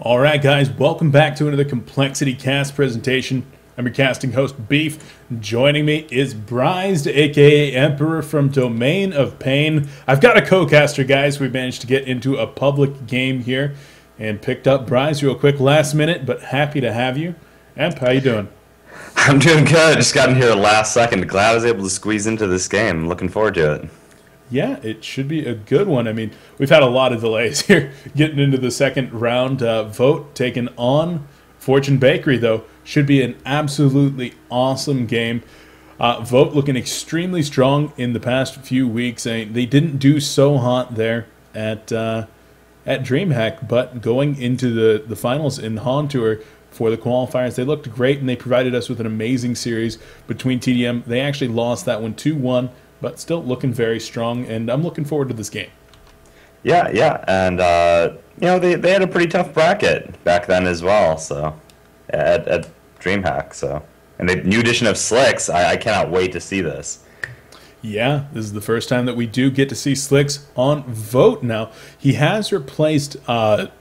All right, guys, welcome back to another Complexity Cast presentation. I'm your casting host, Beef. Joining me is Brized, aka Emperor from Domain of Pain. I've got a co-caster, guys. We managed to get into a public game here and picked up Brized real quick last minute, but happy to have you. Emp, how you doing? I'm doing good. Just got in here last second. Glad I was able to squeeze into this game. Looking forward to it. Yeah, it should be a good one. I mean, we've had a lot of delays here getting into the second round. Vote taking on Fortune Bakery, though, should be an absolutely awesome game. Vote looking extremely strong in the past few weeks. They didn't do so hot there at DreamHack, but going into the finals in HoN Tour for the qualifiers, they looked great, and they provided us with an amazing series between TDM. They actually lost that one 2-1. But still looking very strong, and I'm looking forward to this game. Yeah, and they had a pretty tough bracket back then as well. So at DreamHack, and the new edition of Slicks, I cannot wait to see this. Yeah, this is the first time that we do get to see Slicks on Vote now. He has replaced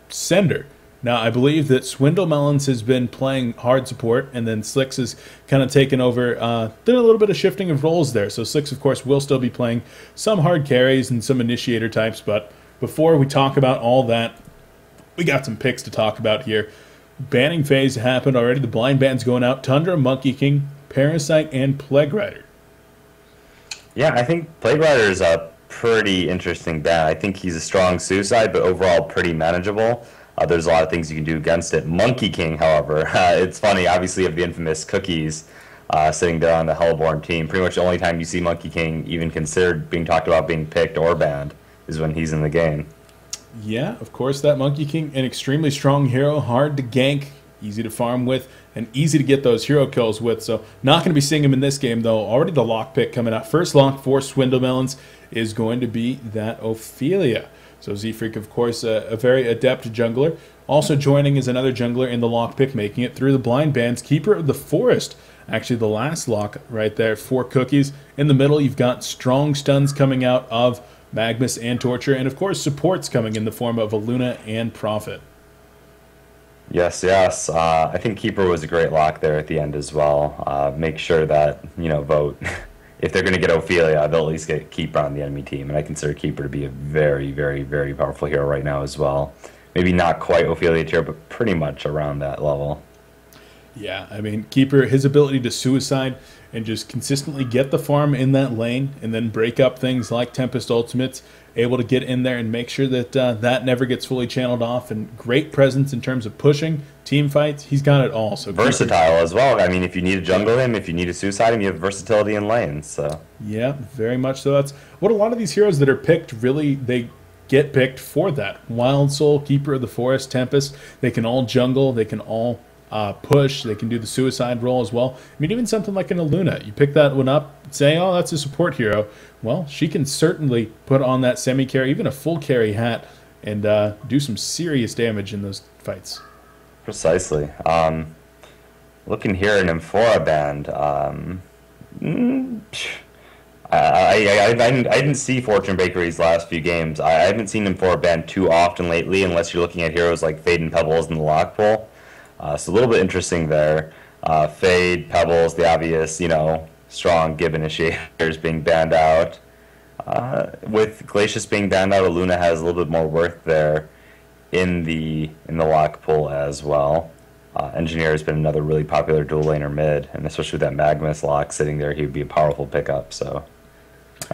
Sender. Now, I believe that Swindle Melons has been playing hard support, and then Slicks has kind of taken over, did a little bit of shifting of roles there. So Slicks, of course, will still be playing some hard carries and some initiator types, but before we talk about all that, we got some picks to talk about here. Banning phase happened already. The blind band's going out. Tundra, Monkey King, Parasite, and Plague Rider. Yeah, I think Plague Rider is a pretty interesting ban. I think he's a strong suicide, but overall pretty manageable. There's a lot of things you can do against it. Monkey King, however, it's funny. Obviously, you have the infamous Cookies sitting there on the Hellborn team. Pretty much the only time you see Monkey King even considered being talked about being picked or banned is when he's in the game. Yeah, of course, that Monkey King, an extremely strong hero, hard to gank, easy to farm with, and easy to get those hero kills with. So not going to be seeing him in this game, though. Already the lock pick coming out. First lock for Swindle Melons is going to be that Ophelia. So Z-Freak, of course, a very adept jungler. Also joining is another jungler in the lockpick, making it through the blind bands. Keeper of the Forest, actually the last lock right there for Cookies. In the middle, you've got strong stuns coming out of Magnus and Torture, and of course, supports coming in the form of Aluna and Prophet. Yes. I think Keeper was a great lock there at the end as well. Make sure that, Vote. If they're going to get Ophelia, they'll at least get Keeper on the enemy team. And I consider Keeper to be a very, very, very powerful hero right now as well. Maybe not quite Ophelia tier, but pretty much around that level. Yeah, I mean, Keeper, his ability to suicide and just consistently get the farm in that lane and then break up things like Tempest Ultimates, able to get in there and make sure that that never gets fully channeled off, and great presence in terms of pushing, team fights. He's got it all. So versatile as well. I mean, if you need to jungle him, if you need to suicide him, you have versatility in lanes. So yeah, very much so. That's what a lot of these heroes that are picked, really, they get picked for that. Wild Soul, Keeper of the Forest, Tempest, they can all jungle, they can all push, they can do the suicide role as well. I mean, even something like an Aluna, you pick that one up, say, oh, that's a support hero. Well, she can certainly put on that semi-carry, even a full carry hat, and do some serious damage in those fights. Precisely. Looking here in Amphora band, I didn't see Fortune Bakery's last few games. I haven't seen Amphora band too often lately, unless you're looking at heroes like Fade and Pebbles in the lock pool. So a little bit interesting there. Fade, Pebbles, the obvious, strong Gib initiators being banned out. With Glacius being banned out, Aluna has a little bit more worth there in the lock pool as well. Engineer has been another really popular dual laner mid, and especially with that Magnus lock sitting there, he would be a powerful pickup. So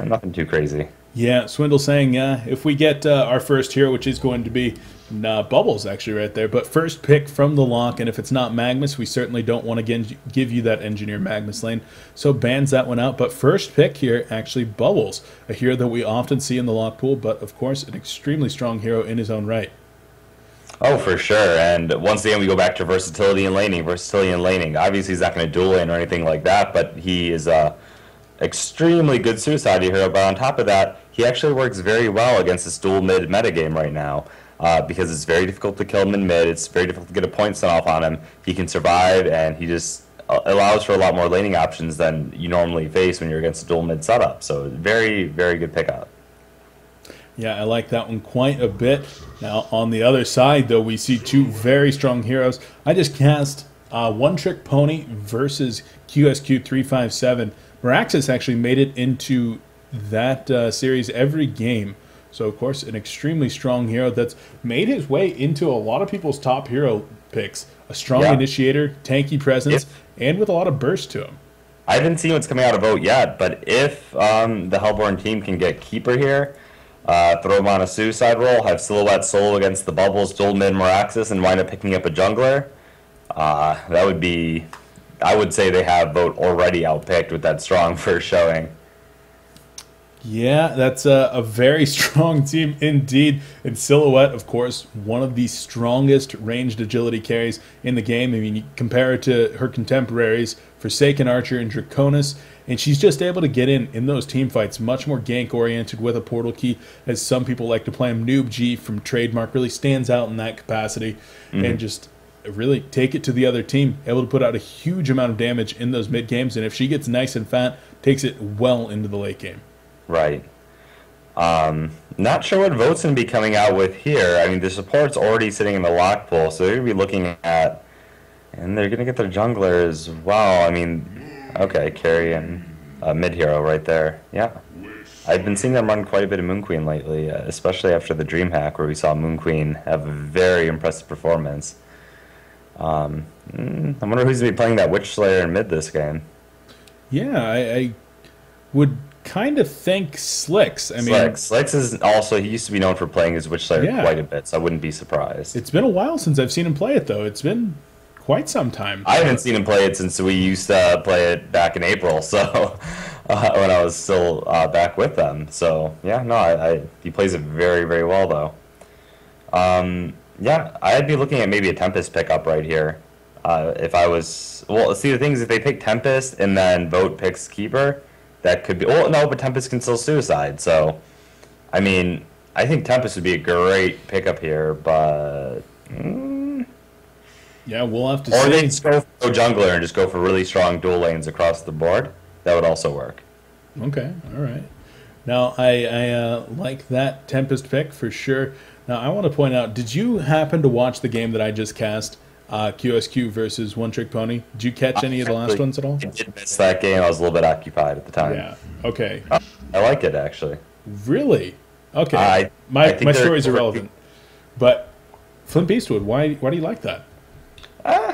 nothing too crazy. Yeah, Swindle saying if we get our first hero, which is going to be Bubbles actually right there, but first pick from the lock, and if it's not Magnus, we certainly don't want to give you that Engineer Magnus lane, so bans that one out. But first pick here, actually Bubbles, a hero that we often see in the lock pool, but of course an extremely strong hero in his own right. Oh, for sure. And once again, we go back to versatility and laning. Obviously, he's not going to dual lane or anything like that, but he is a extremely good suicide hero. But on top of that, he actually works very well against this dual mid metagame right now. Because it's very difficult to kill him in mid. It's very difficult to get a point stun off on him. He can survive, and he just allows for a lot more laning options than you normally face when you're against a dual mid setup. So very, very good pickup. Yeah, I like that one quite a bit. Now, on the other side, though, we see two very strong heroes. I just cast One Trick Pony versus QSQ357. Meraxis actually made it into that series every game. So, of course, an extremely strong hero that's made his way into a lot of people's top hero picks. A strong Yeah. initiator, tanky presence, and with a lot of burst to him. I haven't seen what's coming out of Vote yet, but if the Hellborn team can get Keeper here, throw him on a suicide roll, have Silhouette solo against the Bubbles, dual mid Meraxis, and wind up picking up a jungler, that would be... I would say they have Vote already outpicked with that strong first showing. Yeah, that's a very strong team indeed. And Silhouette, of course, one of the strongest ranged agility carries in the game. I mean, you compare it to her contemporaries, Forsaken Archer and Draconis, and she's just able to get in those team fights, much more gank-oriented with a portal key, as some people like to play him. Noob G from Trademark really stands out in that capacity, and just really take it to the other team, able to put out a huge amount of damage in those mid games, and if she gets nice and fat, takes it well into the late game. Right. Not sure what Vote's going to be coming out with here. I mean, the support's already sitting in the lock pool, so they're going to be looking at... And they're going to get their jungler as well. I mean, okay, carry and mid-hero right there. Yeah. I've been seeing them run quite a bit of Moon Queen lately, especially after the Dream Hack, where we saw Moon Queen have a very impressive performance. I wonder who's going to be playing that Witch Slayer in mid this game. Yeah, I would kind of think Slicks. I mean, Slicks is also, he used to be known for playing his Witch Slayer quite a bit, so I wouldn't be surprised. It's been a while since I've seen him play it, though. It's been quite some time. I haven't seen him play it since we used to play it back in April, so when I was still back with them. So, yeah, no, he plays it very, very well, though. Yeah, I'd be looking at maybe a Tempest pickup right here. If I was... Well, see, the thing is, if they pick Tempest and then Vote picks Keeper, that could be... Well, no, but Tempest can still suicide, so... I mean, I think Tempest would be a great pickup here, but... Yeah, we'll have to see. Or they just go for jungler and just go for really strong dual lanes across the board. That would also work. Okay, all right. Now, I like that Tempest pick for sure. Now, I want to point out, did you happen to watch the game that I just cast, QSQ versus One Trick Pony? Did you catch any of the last ones at all? I did miss that game. I was a little bit occupied at the time. Yeah, okay. I like it, actually. Really? Okay. My story's irrelevant. But Flint Beastwood, why do you like that?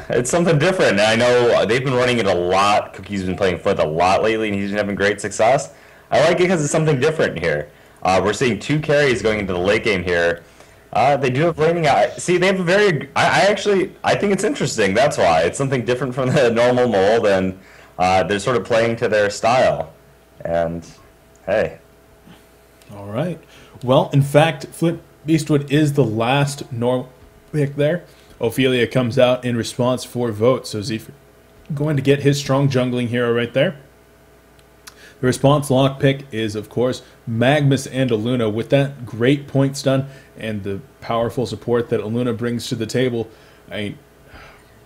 It's something different. And I know they've been running it a lot. Cookie's been playing Flint a lot lately, and he's been having great success. I like it because it's something different here. We're seeing two carries going into the late game here. They do have laning. See, they have a very... I think it's interesting. That's why. It's something different from the normal mold, and they're sort of playing to their style. And, hey. All right. Well, in fact, Flint Beastwood is the last normal pick there. Ophelia comes out in response for Vote, so Zephyr going to get his strong jungling hero right there. The response lock pick is, of course, Magmus and Aluna. With that great point stun and the powerful support that Aluna brings to the table,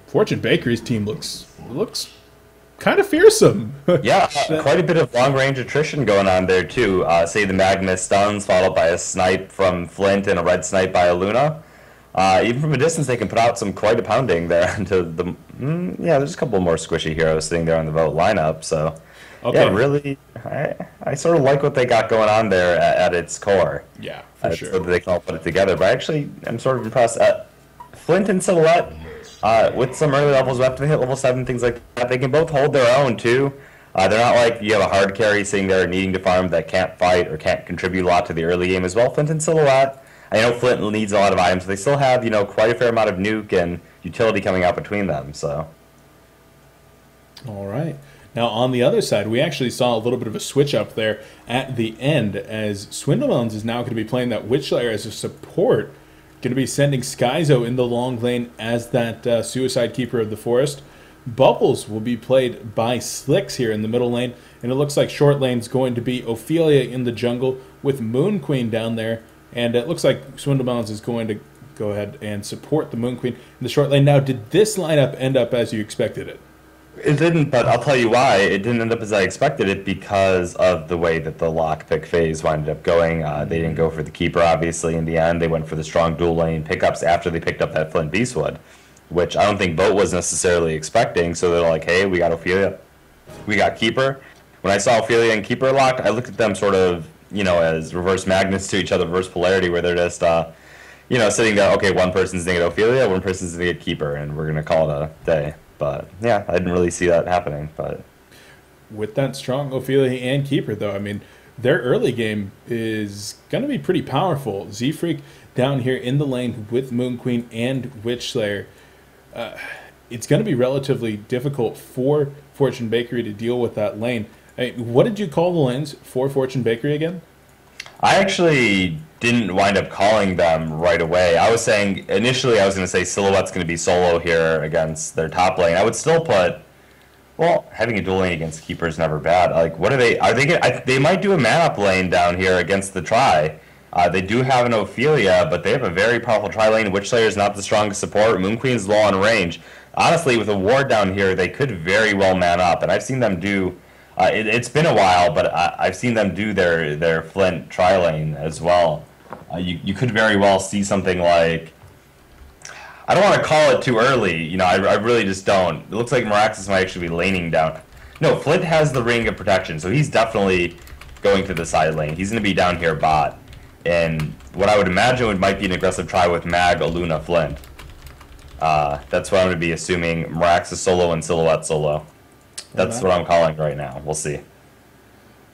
Fortune Bakery's team looks kind of fearsome. Yeah, quite a bit of long-range attrition going on there, too. Say the Magmus stuns, followed by a snipe from Flint and a red snipe by Aluna. Even from a distance, they can put out quite a pounding there into the... yeah, there's a couple more squishy heroes sitting there on the Vote lineup, so... Okay. Yeah, really, I sort of like what they got going on there at its core. Yeah, for sure. So that they can all put it together. But actually, I'm sort of impressed. Flint and Silhouette, with some early levels, after they hit level 7, things like that, they can both hold their own, too. They're not like you have a hard carry sitting there needing to farm that can't fight or can't contribute a lot to the early game as well. Flint and Silhouette, I know Flint needs a lot of items, but they still have, quite a fair amount of nuke and utility coming out between them, so. All right. Now, on the other side, we actually saw a little bit of a switch up there at the end, as Swindlemelons is now going to be playing that Witch Slayer as a support, going to be sending Skyzo in the long lane as that Suicide Keeper of the Forest. Bubbles will be played by Slicks here in the middle lane, and it looks like short lane's going to be Ophelia in the jungle with Moon Queen down there, and it looks like Swindlemelons is going to go ahead and support the Moon Queen in the short lane. Now, did this lineup end up as you expected it? It didn't, but I'll tell you why. It didn't end up as I expected it because of the way that the lockpick phase wound up going. They didn't go for the keeper, obviously, in the end. They went for the strong dual lane pickups after they picked up that Flint Beastwood, which I don't think V0TE was necessarily expecting. So they're like, hey, we got Ophelia, we got keeper. When I saw Ophelia and keeper locked, I looked at them sort of, as reverse magnets to each other, reverse polarity, where they're just, sitting there, okay, one person's going to get Ophelia, one person's going to get keeper, and we're going to call it a day. But yeah, I didn't really see that happening. But with that strong Ophelia and keeper, though, I mean, their early game is going to be pretty powerful. Z-Freak down here in the lane with Moon Queen and Witch Slayer. It's going to be relatively difficult for Fortune Bakery to deal with that lane. What did you call the lanes for Fortune Bakery again? I actually didn't wind up calling them right away. I was saying, initially I was going to say Silhouette's going to be solo here against their top lane. I would still put, well, having a dual lane against keeper is never bad. Like, what are they gonna, they might do a man-up lane down here against the Tri. They do have an Ophelia, but they have a very powerful Tri lane. Witch Slayer is not the strongest support. Moon Queen's low on range. Honestly, with a ward down here, they could very well man up, and I've seen them do. It's been a while, but I've seen them do their Flint Tri lane as well. You could very well see something like, I don't want to call it too early. I really just don't. It looks like Meraxis might actually be laning down. No, Flint has the ring of protection, so he's definitely going to the side lane. He's going to be down here bot. And what I would imagine might be an aggressive try with Mag, Aluna, Flint. That's what I'm going to be assuming. Meraxis solo and Silhouette solo. That's what I'm calling right now. We'll see.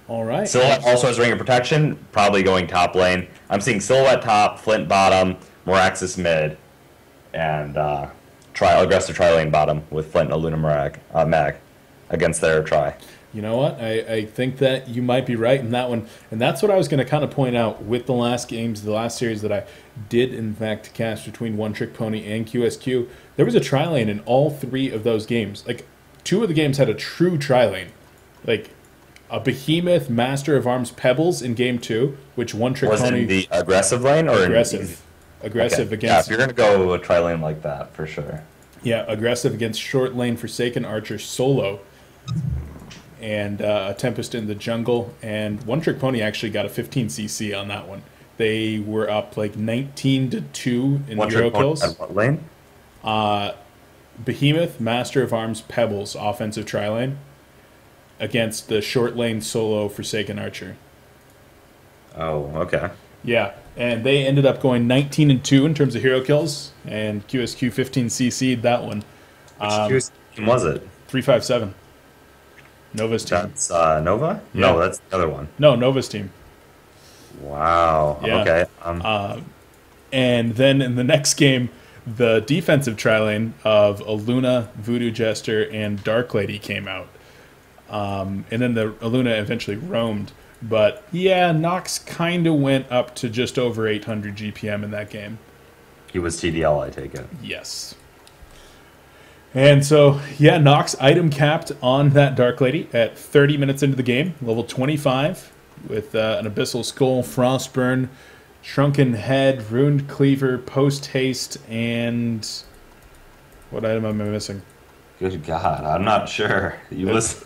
All right. Silhouette also has ring of protection, probably going top lane. I'm seeing Silhouette top, Flint bottom, Meraxis mid, and aggressive tri lane bottom with Flint, Aluna, Mag against their Tri. You know what? I think that you might be right in that one. And that's what I was going to kind of point out with the last games, the last series that I did, in fact, cast between One Trick Pony and QSQ. There was a tri lane in all three of those games. Like, two of the games had a true tri lane. Like, a Behemoth Master of Arms Pebbles in game 2, which One Trick Pony... Was it the aggressive lane or... Aggressive. Aggressive okay. against... Yeah, if you're going to go a tri lane like that, for sure. Yeah, aggressive against short lane Forsaken Archer solo. And a Tempest in the jungle. And One Trick Pony actually got a 15cc on that one. They were up like 19-2 in hero kills. At what lane? Behemoth, Master of Arms, Pebbles, offensive tri lane, against the short lane solo Forsaken Archer. Oh, okay. Yeah, and they ended up going 19-2 in terms of hero kills, and QSQ 15cc'd that one. Which team was it? 357. Nova's team. That's Nova? Yeah. No, that's the other one. No, Nova's team. Wow. Yeah. Okay. And then in the next game, the defensive tri-lane of Aluna, Voodoo Jester, and Dark Lady came out. And then the Aluna eventually roamed. But yeah, Nox kind of went up to just over 800 GPM in that game. He was TDL, I take it. Yes. And so, yeah, Nox item capped on that Dark Lady at 30 minutes into the game, level 25, with an Abyssal Skull, Frostburn, Shrunken Head, Ruined Cleaver, Post Haste, and... what item am I missing? Good God, I'm not sure. You list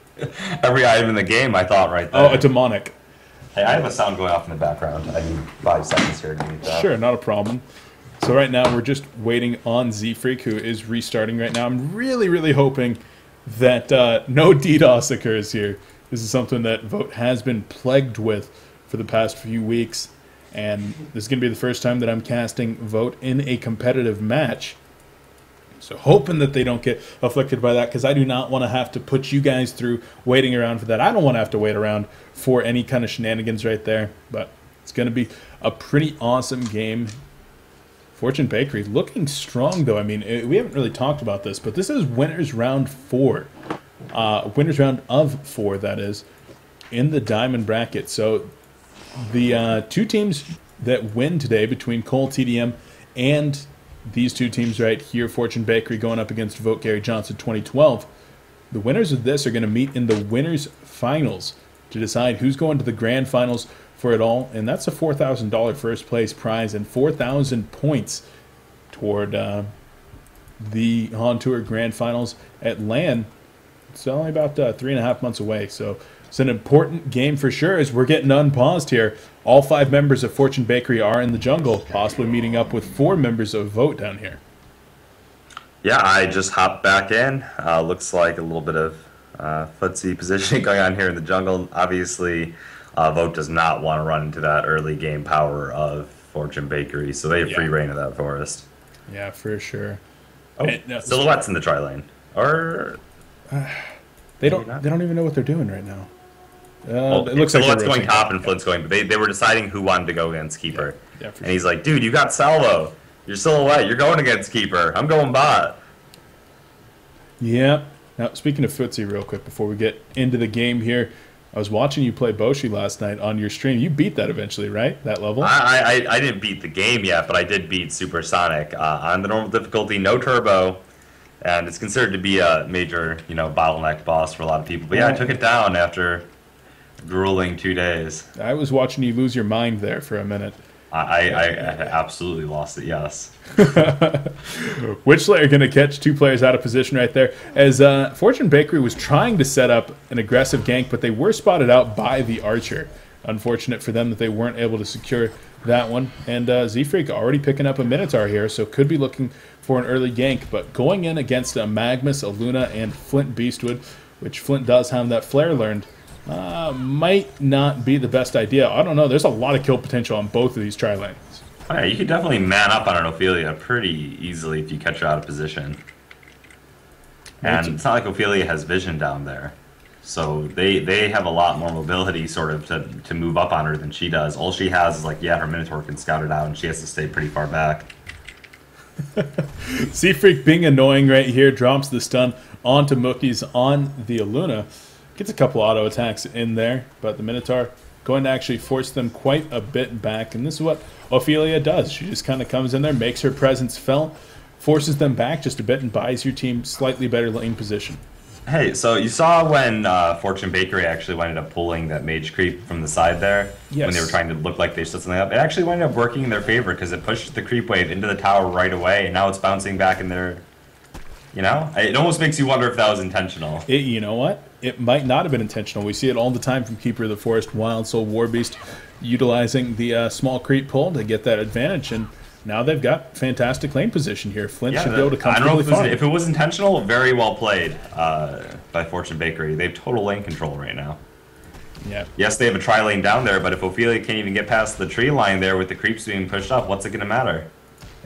every item in the game, I thought, right there. Oh, a Demonic. Hey, I have a sound going off in the background. I need 5 seconds here to meet that. Sure, not a problem. So right now we're just waiting on Z-Freak, who is restarting right now. I'm really, really hoping that no DDoS occurs here. This is something that V0TE has been plagued with for the past few weeks. And this is going to be the first time that I'm casting V0TE in a competitive match. So hoping that they don't get afflicted by that, because I do not want to have to put you guys through waiting around for that. I don't want to have to wait around for any kind of shenanigans right there. But it's going to be a pretty awesome game. Fortune Bakery looking strong, though. I mean, we haven't really talked about this, but this is winners round 4. Winners round of 4, that is, in the Diamond bracket. So the two teams that win today between Cole TDM and these two teams right here, Fortune Bakery going up against V0TE Gary Johnson 2012, the winners of this are going to meet in the winners finals to decide who's going to the grand finals for it all, and that's a $4,000 first place prize and 4,000 points toward the HoN Tour Grand Finals at LAN It's only about 3.5 months away, so it's an important game for sure as we're getting unpaused here. All 5 members of Fortune Bakery are in the jungle, possibly meeting up with 4 members of Vote down here. Yeah, I just hopped back in. Looks like a little bit of footsie positioning going on here in the jungle. Obviously, Vote does not want to run into that early game power of Fortune Bakery, so they have free reign of that forest. Yeah, for sure. Oh, Silhouette's in the tri lane. Or they don't even know what they're doing right now. Well, it looks like Silhouette's going top and Flint's going, but they were deciding who wanted to go against Keeper. Yeah, and he's like, dude, you got Salvo. You're Silhouette. You're going against Keeper. I'm going bot. Yeah. Now, speaking of footsie real quick before we get into the game here, I was watching you play Boshi last night on your stream. You beat that eventually, right? That level? I didn't beat the game yet, but I did beat Supersonic on the normal difficulty, no turbo. And it's considered to be a major, bottleneck boss for a lot of people. But yeah, I took it down after grueling 2 days. I was watching you lose your mind there for a minute. I absolutely lost it, yes. Witchslayer going to catch 2 players out of position right there. As Fortune Bakery was trying to set up an aggressive gank, but they were spotted out by the Archer. Unfortunate for them that they weren't able to secure that one. And Z-Freak already picking up a Minotaur here, so could be looking for an early gank. But going in against a Magnus, a Luna, and Flint Beastwood, which Flint does have that flare learned, might not be the best idea. I don't know. There's a lot of kill potential on both of these tri-lanes. Oh, yeah, you could definitely man up on an Ophelia pretty easily if you catch her out of position. And it's not like Ophelia has vision down there. So they have a lot more mobility sort of to move up on her than she does. All she has is like, yeah, her Minotaur can scout it out and she has to stay pretty far back. Z-Freak being annoying right here, drops the stun onto Mookie's on the Aluna. Gets a couple auto attacks in there, but the Minotaur going to actually force them quite a bit back. And this is what Ophelia does. She just kind of comes in there, makes her presence felt, forces them back just a bit, and buys your team slightly better lane position. Hey, so you saw when Fortune Bakery actually ended up pulling that mage creep from the side there? Yes. When they were trying to look like they set something up? It actually ended up working in their favor because it pushed the creep wave into the tower right away, and now it's bouncing back in their... It almost makes you wonder if that was intentional. You know what? It might not have been intentional. We see it all the time from Keeper of the Forest, Wild Soul, Warbeast, utilizing the small creep pull to get that advantage, and now they've got fantastic lane position here. Flint should be able to comfortably farm. If it was intentional, very well played by Fortune Bakery. They have total lane control right now. Yeah. Yes, they have a tri-lane down there, but if Ophelia can't even get past the tree line there with the creeps being pushed up, what's it going to matter?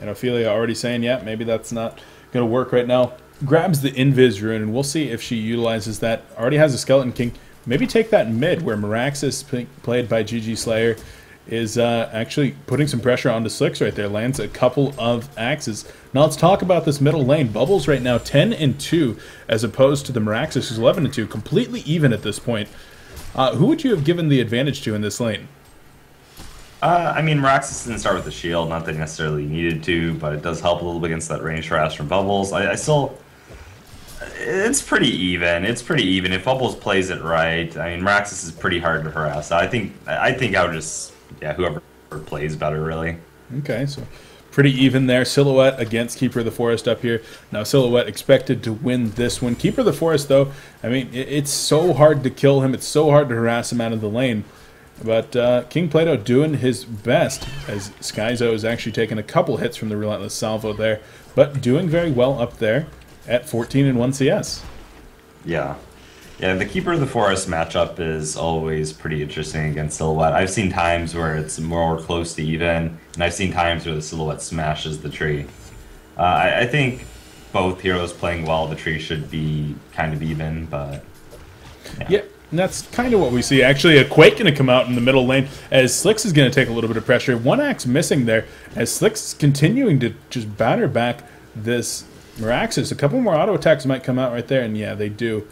And Ophelia already saying, yeah, maybe that's not going to work right now. Grabs the Invis rune, and we'll see if she utilizes that. Already has a Skeleton King. Maybe take that mid, where Meraxis, played by GG Slayer, is actually putting some pressure onto Slicks right there. Lands a couple of axes. Now let's talk about this middle lane. Bubbles right now 10-2, as opposed to the Meraxis, who's 11-2. Completely even at this point. Who would you have given the advantage to in this lane? Meraxis didn't start with the shield, not that he necessarily needed to, but it does help a little bit against that range harass from Bubbles. I still... It's pretty even. It's pretty even. If Bubbles plays it right, Meraxis is pretty hard to harass. I think I would just... Yeah, whoever plays better, really. Okay, so pretty even there. Silhouette against Keeper of the Forest up here. Now, Silhouette expected to win this one. Keeper of the Forest, though, it's so hard to kill him. It's so hard to harass him out of the lane. But King Plato doing his best, as Skyzo is actually taking a couple hits from the Relentless Salvo there, but doing very well up there at 14-1 CS. Yeah. Yeah, the Keeper of the Forest matchup is always pretty interesting against Silhouette. I've seen times where it's more close to even, and I've seen times where the Silhouette smashes the tree. I think both heroes playing well, the tree should be kind of even, but... Yeah. And that's kind of what we see. Actually, a Quake going to come out in the middle lane as Slicks is going to take a little bit of pressure. One axe missing there as Slicks is continuing to just batter back this Meraxis. A couple more auto attacks might come out right there, and yeah, they do.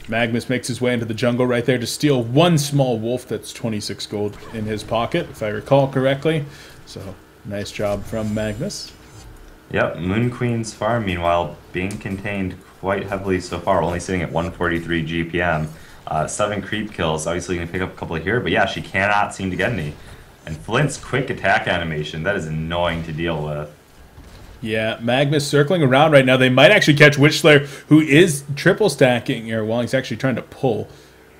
Magnus makes his way into the jungle right there to steal one small wolf. That's 26 gold in his pocket, if I recall correctly. So, nice job from Magnus. Yep, Moon Queen's farm, meanwhile, being contained quite heavily so far, only sitting at 143 GPM. 7 creep kills, obviously going to pick up a couple here, but yeah, she cannot seem to get any. And Flint's quick attack animation, that is annoying to deal with. Yeah, Magnus circling around right now. They might actually catch Witchslayer, who is triple stacking here while he's actually trying to pull.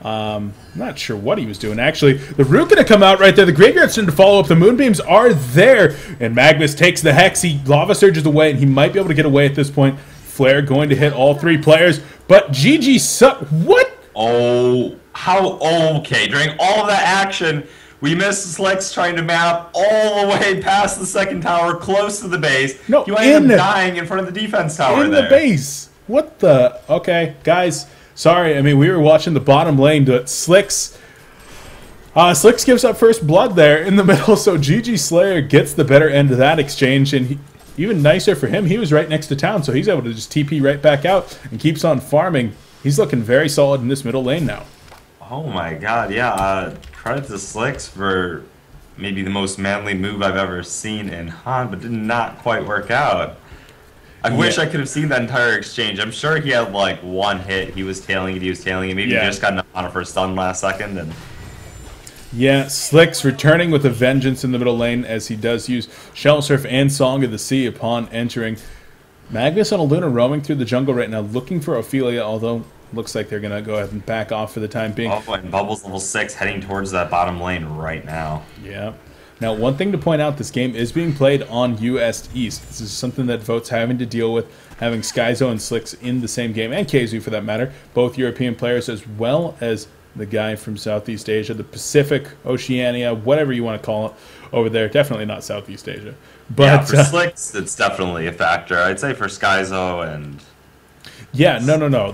Not sure what he was doing. Actually, the root going to come out right there. The Graveyard's starting to follow up. The Moonbeams are there. And Magnus takes the Hex. He Lava Surges away, and he might be able to get away at this point. Flare going to hit all 3 players. But GG what? Oh, how? Okay, during all of that action, we missed Slicks trying to map all the way past the second tower, close to the base. No, he ended up dying in front of the defense tower in the base. What the? Okay, guys. Sorry, I mean, we were watching the bottom lane, but Slicks gives up first blood there in the middle, so GG Slayer gets the better end of that exchange, and even nicer for him, he was right next to town, so he's able to just TP right back out and keeps on farming. He's looking very solid in this middle lane now. Oh my god, yeah. Credit to Slicks for maybe the most manly move I've ever seen in HoN, but did not quite work out. I wish I could have seen that entire exchange. I'm sure he had like one hit. He was tailing it. Maybe he just got on it for a stun last second. And yeah, Slicks returning with a vengeance in the middle lane as he does use Shell Surf and Song of the Sea upon entering. Magnus and Luna roaming through the jungle right now looking for Ophelia, although looks like they're going to go ahead and back off for the time being. Oh, and Bubbles level 6 heading towards that bottom lane right now. Yeah. Now, one thing to point out, this game is being played on US East. This is something that V0TE's having to deal with, having Skyzo and Slicks in the same game, and KZU for that matter, both European players, as well as the guy from Southeast Asia, the Pacific, Oceania, whatever you want to call it over there. Definitely not Southeast Asia. But, yeah, for Slicks, it's definitely a factor. I'd say for Skyzo and... Yeah, no.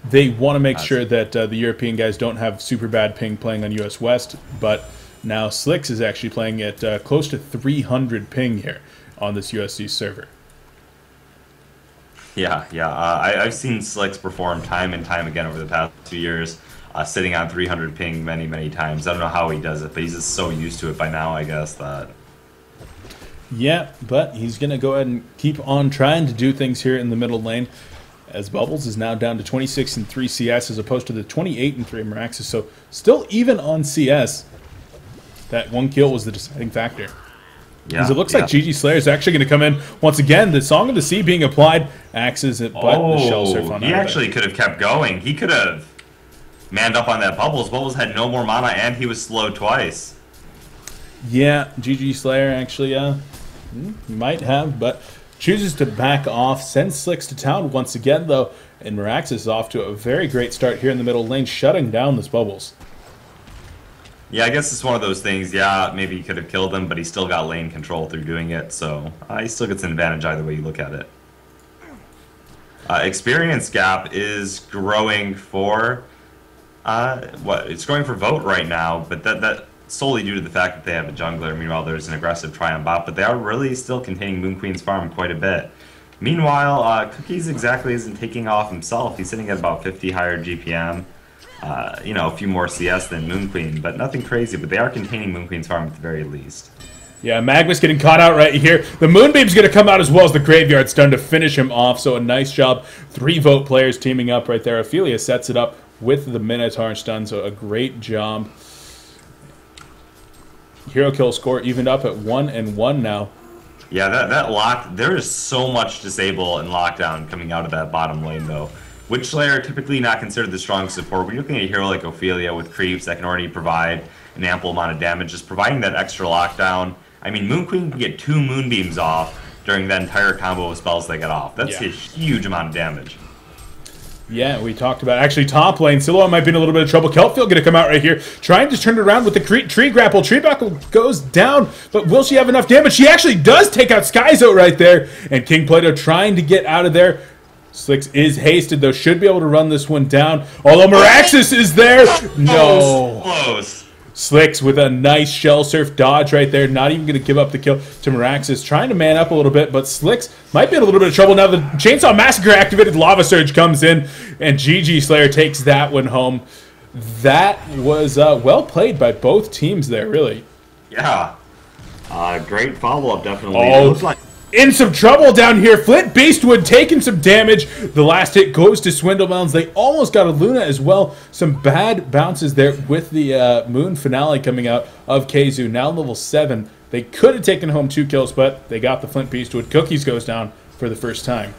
They want to make sure that the European guys don't have super bad ping playing on US West, but... Now, Slicks is actually playing at close to 300 ping here on this USC server. Yeah. I've seen Slicks perform time and time again over the past 2 years, sitting on 300 ping many times. I don't know how he does it, but he's just so used to it by now, I guess, that... Yeah, but he's going to go ahead and keep on trying to do things here in the middle lane, as Bubbles is now down to 26 and 3 CS as opposed to the 28 and 3 Meraxis. So still even on CS. That one kill was the deciding factor. Yeah, because it looks like GG Slayer is actually going to come in once again. The Song of the Sea being applied, axes it, but the Shell Surf on he actually could have kept going. He could have manned up on that Bubbles. Bubbles had no more mana, and he was slowed twice. Yeah, GG Slayer actually might have, but chooses to back off, sends Slicks to town once again, though, and Meraxis is off to a very great start here in the middle lane, shutting down this Bubbles. Yeah, I guess it's one of those things. Yeah, maybe he could have killed him, but he still got lane control through doing it, so he still gets an advantage either way you look at it. Experience gap is growing for it's growing for V0TE right now, but that solely due to the fact that they have a jungler. Meanwhile, there's an aggressive try on bot, but they are really still containing Moon Queen's farm quite a bit. Meanwhile, Cookies exactly isn't taking off himself. He's sitting at about 50 higher GPM. A few more CS than Moon Queen, but nothing crazy. But they are containing Moon Queen's farm at the very least. Yeah, Magnus getting caught out right here. The Moonbeam's going to come out as well as the Graveyard's done to finish him off. So a nice job. 3 V0TE players teaming up right there. Ophelia sets it up with the Minotaur stun, so a great job. Hero kill score evened up at 1-1 now. Yeah, that lock, there is so much disable and lockdown coming out of that bottom lane though. Witchslayer typically not considered the strong support. We're looking at a hero like Ophelia with creeps that can already provide an ample amount of damage. Just providing that extra lockdown. I mean, Moon Queen can get 2 moonbeams off during that entire combo of spells they get off. That's a huge amount of damage. Yeah, we talked about actually top lane. Silhouette might be in a little bit of trouble. Kelpfield going to come out right here, trying to turn it around with the tree grapple. Tree grapple goes down, but will she have enough damage? She actually does take out Skyzo right there, and King Plato trying to get out of there. Slicks is hasted, though. Should be able to run this one down. Although Meraxis is there. No. Close. Slicks with a nice Shell Surf dodge right there. Not even going to give up the kill to Meraxis. Trying to man up a little bit, but Slicks might be in a little bit of trouble. Now the Chainsaw Massacre activated Lava Surge comes in, and GG Slayer takes that one home. That was well played by both teams there, really. Yeah. Great follow-up, definitely. Oh, in some trouble down here. Flint Beastwood taking some damage. The last hit goes to Swindlemelons. They almost got a Luna as well. Some bad bounces there with the Moon Finale coming out of KZU. Now level 7. They could have taken home 2 kills, but they got the Flint Beastwood. Cookies goes down for the first time.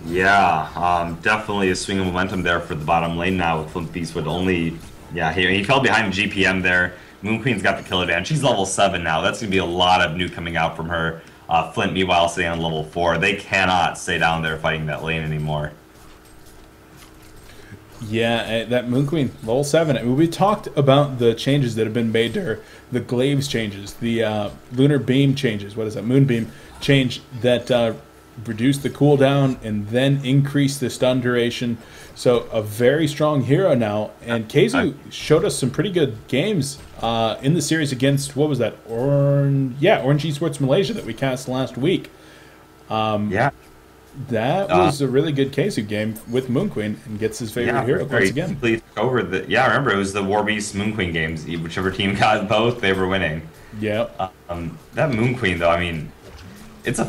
Yeah, definitely a swing of momentum there for the bottom lane now with Flint Beastwood only. Yeah, he fell behind GPM there. Moon Queen's got the kill advantage. She's level 7 now. That's going to be a lot of nuke coming out from her. Flint, meanwhile, sitting on level 4. They cannot stay down there fighting that lane anymore. Yeah, that Moon Queen, level 7. I mean, we talked about the changes that have been made to her. The Glaives changes, the Lunar Beam changes. What is that? Moonbeam change that reduced the cooldown and then increased the stun duration. So a very strong hero now. And Keizu showed us some pretty good games in the series against, what was that? Orange Esports Malaysia that we cast last week. Yeah. That was a really good Keizu game with Moon Queen and gets his favorite hero once again. Over the, I remember it was the War Beast Moon Queen games. Whichever team got both, they were winning. Yeah. That Moon Queen, though, I mean, it's a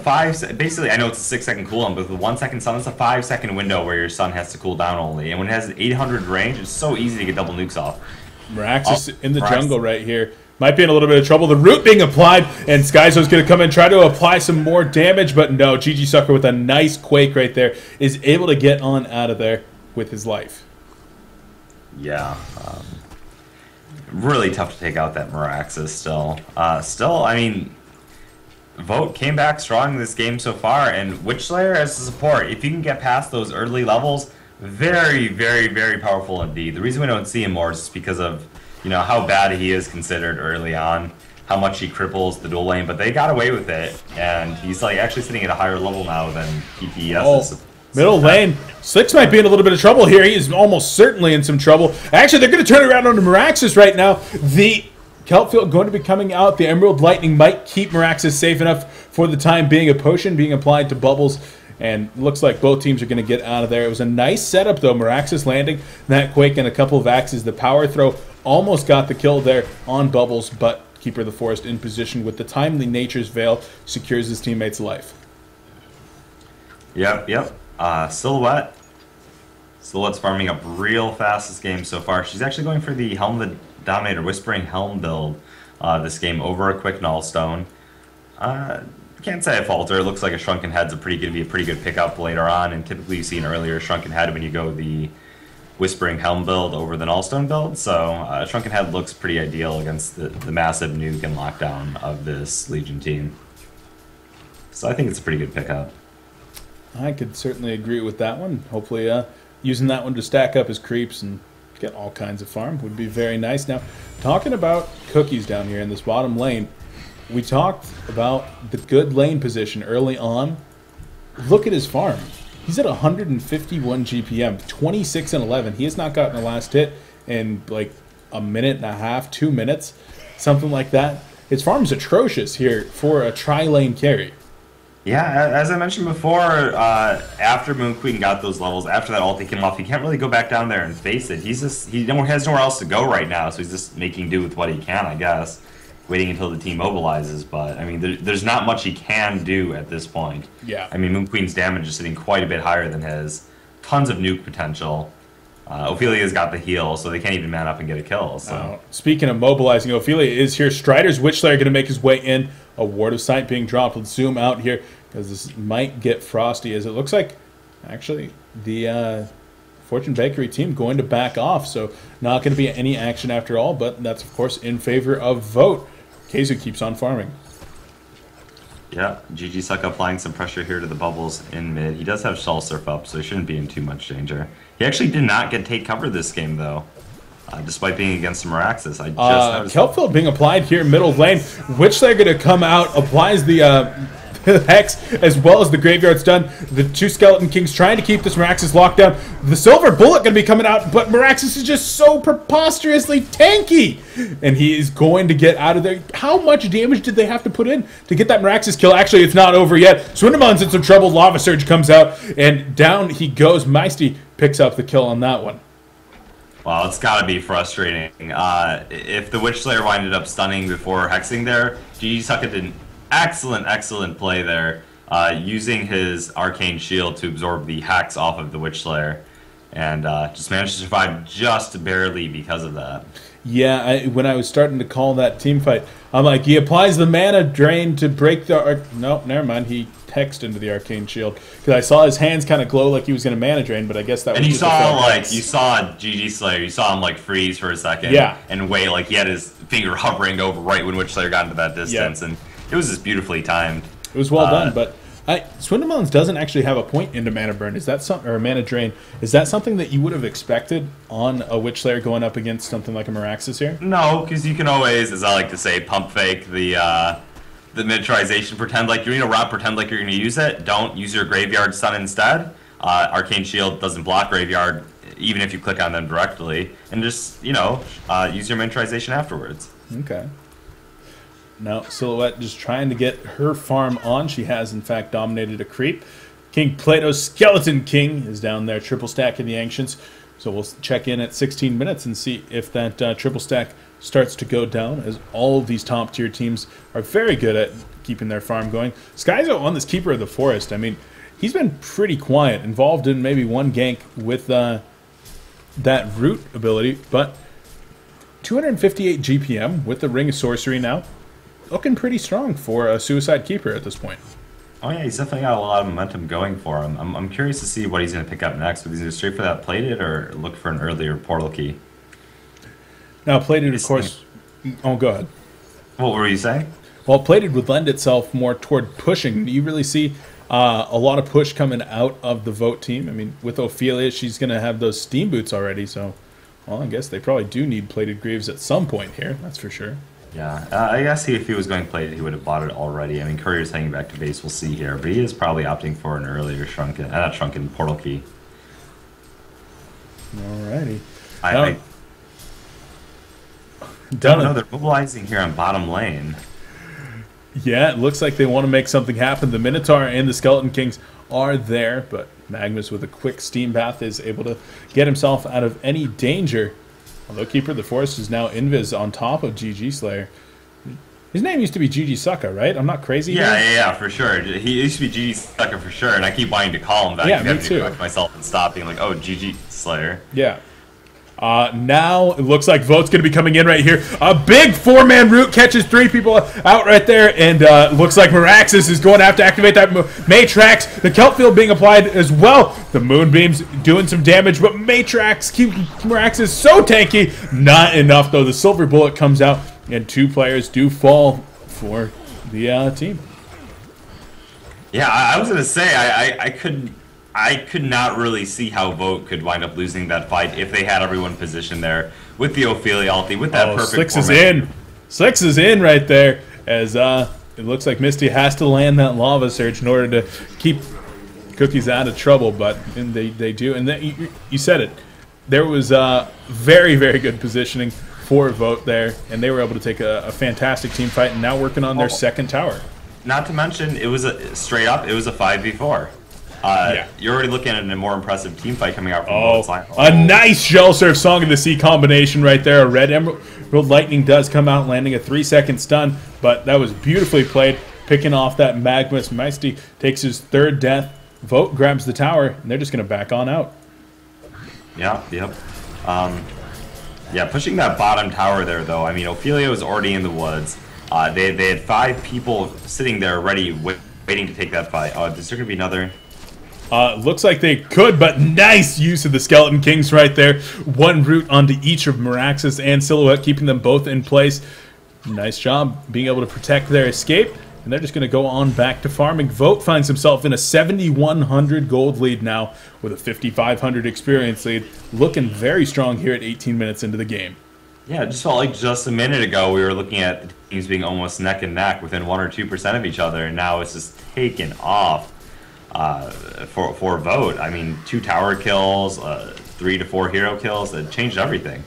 basically, I know it's a 6-second cooldown, but with 1 second stun, it's a 5-second window where your stun has to cool down only. And when it has 800 range, it's so easy to get double nukes off. Meraxis in the jungle right here. Might be in a little bit of trouble. The root being applied, and Skyzo's going to come and try to apply some more damage, but no, GG Sucker with a nice Quake right there is able to get on out of there with his life. Yeah. Really tough to take out that Meraxis still. I mean, Vote came back strong in this game so far, and Witchslayer as a support, if you can get past those early levels, very, very, very powerful indeed. The reason we don't see him more is just because of, you know, how bad he is considered early on, how much he cripples the dual lane, but they got away with it, and he's like actually sitting at a higher level now than PPS is. Middle lane. Slicks might be in a little bit of trouble here. He is almost certainly in some trouble. Actually, they're going to turn around onto Meraxis right now. The Kelpfield going to be coming out. The Emerald Lightning might keep Meraxis safe enough for the time being. A potion being applied to Bubbles, and looks like both teams are going to get out of there. It was a nice setup, though. Meraxis landing that Quake and a couple of axes. The power throw almost got the kill there on Bubbles, but Keeper of the Forest in position with the timely Nature's Veil secures his teammate's life. Yep. Silhouette's farming up real fast this game so far. She's actually going for the Helm the Dominator, Whispering Helm build this game over a quick Nullstone. Can't say I falter. It looks like a Shrunken Head's a pretty good pickup later on, and typically you see an earlier Shrunken Head when you go the Whispering Helm build over the Nullstone build. So Shrunken Head looks pretty ideal against the massive nuke and lockdown of this Legion team. So I think it's a pretty good pickup. I could certainly agree with that one. Hopefully using that one to stack up his creeps and get all kinds of farm would be very nice. Now, talking about Cookies down here in this bottom lane, we talked about the good lane position early on. Look at his farm. He's at 151 GPM, 26 and 11. He has not gotten a last hit in like a minute and a half, 2 minutes, something like that. His farm's atrocious here for a tri-lane carry. Yeah, as I mentioned before, after Moon Queen got those levels, after that ulti came off, he can't really go back down there and face it. He has nowhere else to go right now, so he's just making do with what he can, I guess, waiting until the team mobilizes. But I mean, there's not much he can do at this point. Yeah. I mean, Moon Queen's damage is sitting quite a bit higher than his. Tons of nuke potential. Ophelia's got the heal, so they can't even man up and get a kill. So speaking of mobilizing, Ophelia is here. Strider's Witchslayer going to make his way in. A Ward of Sight being dropped. Let's zoom out here because this might get frosty, as it looks like actually the Fortune Bakery team going to back off. So not going to be any action after all, but that's of course in favor of Vote. Keizu keeps on farming. Yeah, GG Suck applying some pressure here to the Bubbles in mid. He does have Shell Surf up, so he shouldn't be in too much danger. He actually did not get take cover this game, though, despite being against Meraxis. I just Kelpfield being applied here middle lane. Witchslayer going to come out, applies the Hex as well as the Graveyard Stun. The two Skeleton Kings trying to keep this Meraxis locked down. The Silver Bullet going to be coming out, but Meraxis is just so preposterously tanky. And he is going to get out of there. How much damage did they have to put in to get that Meraxis kill? Actually, it's not over yet. Swindamon's in some trouble. Lava Surge comes out, and down he goes. Meisty picks up the kill on that one. Well, it's got to be frustrating. If the Witchslayer winded up stunning before hexing there, GG Sucka did an excellent play there, using his Arcane Shield to absorb the hex off of the Witchslayer, and just managed to survive just barely because of that. Yeah, when I was starting to call that team fight, I'm like, he applies the mana drain to break the... No, never mind. He hexed into the Arcane Shield. Because I saw his hands kind of glow like he was going to mana drain, but I guess that was you just saw, like, you saw GG Slayer, you saw him, like, freeze for a second. Yeah. And wait, like, he had his finger hovering over right when Witch Slayer got into that distance. Yeah. And it was just beautifully timed. It was well done, but... Swindlemelons doesn't actually have a point into mana burn. Is that or a mana drain? Is that something that you would have expected on a Witch Slayer going up against something like a Miraxis here? No, because you can always, as I like to say, pump fake the miniaturization. Pretend like you're in a route. Pretend like you're going to use it. Don't use your Graveyard Sun instead. Arcane Shield doesn't block Graveyard, even if you click on them directly. And just, you know, use your miniaturization afterwards. Okay. Now, Silhouette just trying to get her farm on. She has, in fact, dominated a creep. King Plato's Skeleton King is down there, triple stack in the Ancients. So we'll check in at 16 minutes and see if that triple stack starts to go down, as all of these top-tier teams are very good at keeping their farm going. Skyzo on this Keeper of the Forest, I mean, he's been pretty quiet, involved in maybe one gank with that root ability, but 258 GPM with the Ring of Sorcery now. Looking pretty strong for a Suicide Keeper at this point. Oh yeah, he's definitely got a lot of momentum going for him. I'm curious to see what he's going to pick up next. Is he going to straight for that plated or look for an earlier portal key? Now plated, of course... Oh, go ahead. What were you saying? Well, plated would lend itself more toward pushing. Do you really see a lot of push coming out of the Vote team? I mean, with Ophelia, she's going to have those Steam Boots already, so... Well, I guess they probably do need plated Greaves at some point here, that's for sure. Yeah, I guess if he was going plated, he would have bought it already. I mean, Courier's hanging back to base, we'll see here. But he is probably opting for an earlier not shrunken, portal key. Alrighty. I don't know, they're mobilizing here on bottom lane. Yeah, it looks like they want to make something happen. The Minotaur and the Skeleton Kings are there, but Magnus with a quick steam bath is able to get himself out of any danger. Although Keeper of the Forest is now Invis on top of GG Slayer. His name used to be GG Sucka, right? I'm not crazy here? Yeah, for sure. He used to be GG Sucka for sure, and I keep wanting to call him that. Yeah, me too. To correct myself and stop being like, oh, GG Slayer. Yeah. Now it looks like Vote's going to be coming in right here. A big four-man root catches three people out right there, and looks like Miraxis is going to have to activate that Matrax. The Kelp Field being applied as well. The Moonbeam's doing some damage, but Matrax keeps Miraxis so tanky. Not enough, though. The Silver Bullet comes out, and two players do fall for the team. Yeah, I was going to say, I could not really see how Vote could wind up losing that fight if they had everyone positioned there with the Ophelia ulti, with that perfect Slicks is in. Slicks is in right there, as it looks like Misty has to land that Lava Surge in order to keep Cookies out of trouble, but they do. And you said it. There was very, very good positioning for Vote there, and they were able to take a fantastic team fight and now working on their second tower. Not to mention, it was straight up, it was a 5v4. Yeah. You're already looking at a more impressive team fight coming out from both sides. A nice Shell Surf Song of the Sea combination right there. A Red Emerald Lightning does come out, landing a 3-second stun, but that was beautifully played, picking off that Magnus. Meisty takes his third death. Vote grabs the tower, and they're just going to back on out. Yeah, yep. Yeah, pushing that bottom tower there, though. I mean, Ophelia was already in the woods. They had 5 people sitting there ready, waiting to take that fight. Is there going to be another... Looks like they could, but nice use of the Skeleton Kings right there. One root onto each of Miraxis and Silhouette, keeping them both in place. Nice job being able to protect their escape. And they're just going to go on back to farming. Vote finds himself in a 7,100 gold lead now with a 5,500 experience lead. Looking very strong here at 18 minutes into the game. Yeah, it just felt like just a minute ago we were looking at the teams being almost neck and neck within 1 or 2% of each other. And now it's just taken off. For Vote. I mean, 2 tower kills, 3 to 4 hero kills, that changed everything.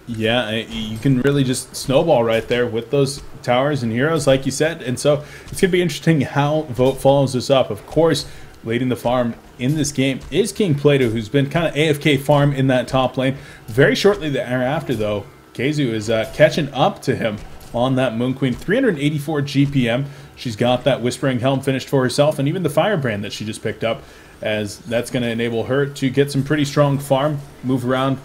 Yeah, you can really just snowball right there with those towers and heroes, like you said. And so it's going to be interesting how Vote follows this up. Of course, leading the farm in this game is King Plato, who's been kind of AFK farm in that top lane. Very shortly thereafter, though, Keizu is catching up to him on that Moon Queen. 384 GPM. She's got that Whispering Helm finished for herself, and even the Firebrand that she just picked up, as that's going to enable her to get some pretty strong farm, move around,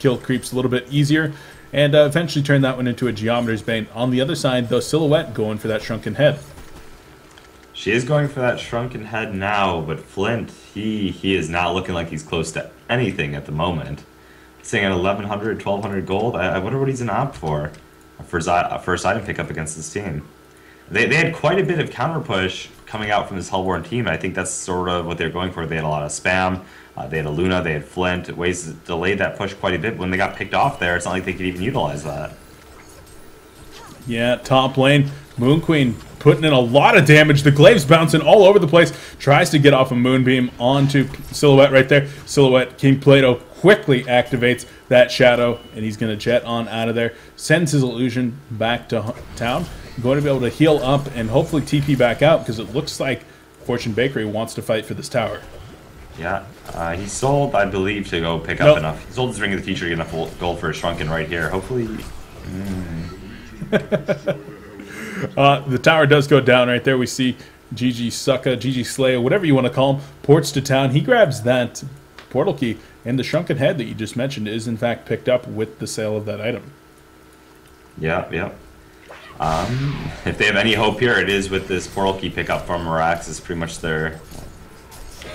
kill creeps a little bit easier, and eventually turn that one into a Geometer's Bane. On the other side, though, Silhouette going for that Shrunken Head. She is going for that Shrunken Head now, but Flint, he is not looking like he's close to anything at the moment. Sitting at 1,100, 1,200 gold. I wonder what he's an opt for. A first item pickup against this team. They had quite a bit of counter push coming out from this Hellborn team. I think that's sort of what they're going for. They had a lot of spam. They had a Luna, they had Flint. Ways delayed that push quite a bit. When they got picked off there, it's not like they could even utilize that. Yeah, top lane, Moon Queen putting in a lot of damage. The glaive's bouncing all over the place. Tries to get off a Moonbeam onto Silhouette right there. Silhouette, King Plato quickly activates that shadow, and he's going to jet on out of there. Sends his illusion back to town. Going to be able to heal up and hopefully TP back out, because it looks like Fortune Bakery wants to fight for this tower. Yeah, he sold, I believe, to go pick up enough. He sold his Ring of the Future to get enough gold for a Shrunken right here. Hopefully... The tower does go down right there. We see GG Sucka, GG Slaya, whatever you want to call him, ports to town. He grabs that portal key, and the Shrunken Head that you just mentioned is in fact picked up with the sale of that item. Yeah, yeah. If they have any hope here, it is with this portal key pickup from Mirax. Is pretty much their,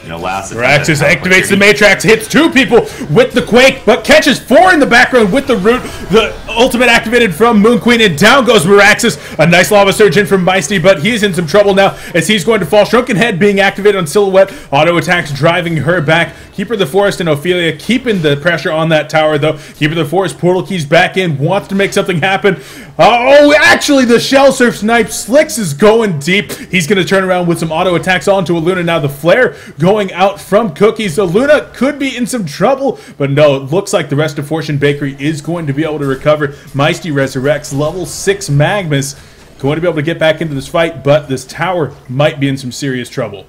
last. Miraxis activates the Matrax, hits 2 people with the Quake, but catches 4 in the background with the Root. The ultimate activated from Moon Queen, and down goes Miraxis. A nice Lava Surge in from Meisty, but he's in some trouble now as he's going to fall. Shrunken Head being activated on Silhouette. Auto attacks driving her back. Keeper of the Forest and Ophelia keeping the pressure on that tower, though. Keeper of the Forest, portal keys back in, wants to make something happen. Oh, actually, the Shell Surf snipe. Slicks is going deep. He's going to turn around with some auto attacks onto a Luna. Now the Flare going out from Cookies. So Luna could be in some trouble, but no, it looks like the rest of Fortune Bakery is going to be able to recover. Meisty resurrects level 6 Magmas. Going to be able to get back into this fight, but this tower might be in some serious trouble.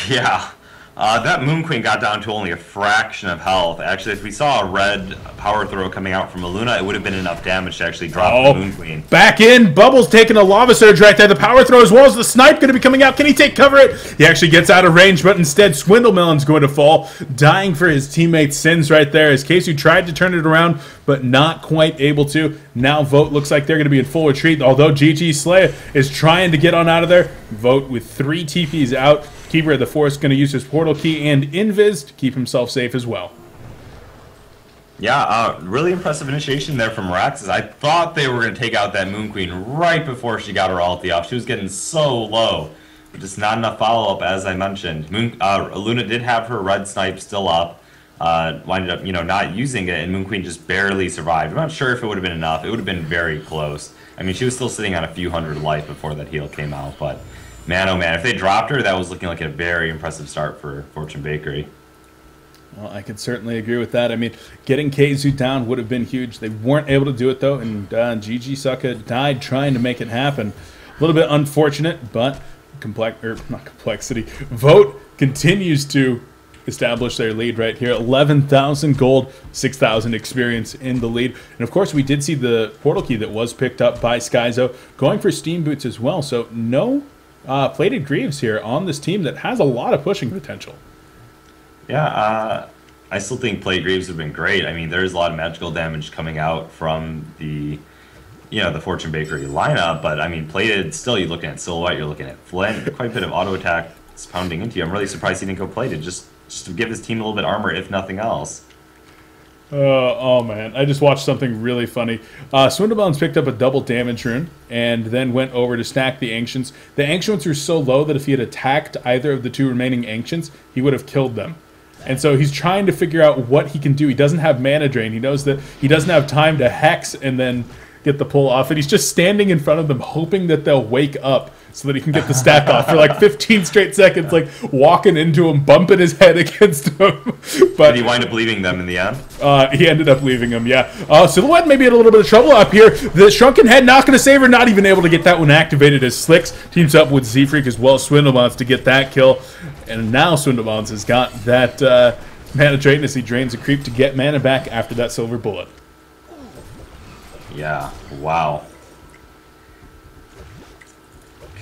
Yeah. That Moon Queen got down to only a fraction of health. Actually, if we saw a red power throw coming out from a Luna, it would have been enough damage to actually drop the Moon Queen. Back in. Bubbles taking a Lava Surge right there. The power throw as well as the snipe going to be coming out. Can he cover it? He actually gets out of range, but instead Swindlemelon's going to fall, dying for his teammate Sins right there as Kesu tried to turn it around, but not quite able to. Now Vote looks like they're going to be in full retreat, although GG Slaya is trying to get on out of there. Vote with 3 TPs out. Keeper of the Forest going to use his portal key and invis to keep himself safe as well. Yeah, really impressive initiation there from Miraxis. I thought they were going to take out that Moon Queen right before she got her ulti off. She was getting so low, but just not enough follow-up, as I mentioned. Luna did have her red snipe still up. Winded up, not using it, and Moon Queen just barely survived. I'm not sure if it would have been enough. It would have been very close. I mean, she was still sitting on a few hundred life before that heal came out, but... man, oh man, if they dropped her, that was looking like a very impressive start for Fortune Bakery. Well, I could certainly agree with that. I mean, getting Kesu down would have been huge. They weren't able to do it, though, and GG Sucka died trying to make it happen. A little bit unfortunate, but not complexity. Vote continues to establish their lead right here. 11,000 gold, 6,000 experience in the lead. And of course, we did see the portal key that was picked up by Skyzo going for Steam Boots as well. So no plated Greaves here on this team that has a lot of pushing potential. Yeah, I still think plated Greaves would have been great. I mean, there's a lot of magical damage coming out from the the Fortune Bakery lineup, but I mean, plated, still you're looking at Silhouette, you're looking at Flint, quite a bit of auto attack pounding into you. I'm really surprised he didn't go plated, just to give his team a little bit of armor, if nothing else. Oh man, I just watched something really funny. Swindlebones picked up a double damage rune and then went over to stack the Ancients. The Ancients were so low that if he had attacked either of the 2 remaining Ancients, he would have killed them. And so he's trying to figure out what he can do. He doesn't have mana drain. He knows that he doesn't have time to hex and then get the pull off. And he's just standing in front of them hoping that they'll wake up so that he can get the stack off for like 15 straight seconds, like walking into him, bumping his head against him. But did he wind up leaving them in the end? He ended up leaving him, yeah. Silhouette maybe in a little bit of trouble up here. The Shrunken Head not going to save her, not even able to get that one activated as Slicks teams up with Z-Freak as well as Swindlebones to get that kill. And now Swindlebones has got that mana drain as he drains a creep to get mana back after that silver bullet. Yeah, wow.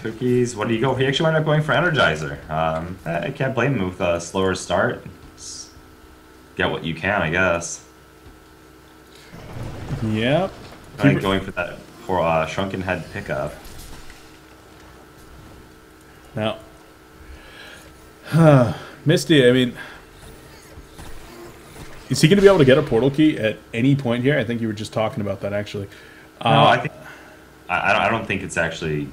Cookies, what do you go? He actually wound up going for Energizer. I can't blame him with a slower start. get what you can, I guess. Yep. Going for that shrunken head pickup. Now, Misty, I mean, is he going to be able to get a portal key at any point here? I think you were just talking about that, actually. No, I don't think it's actually.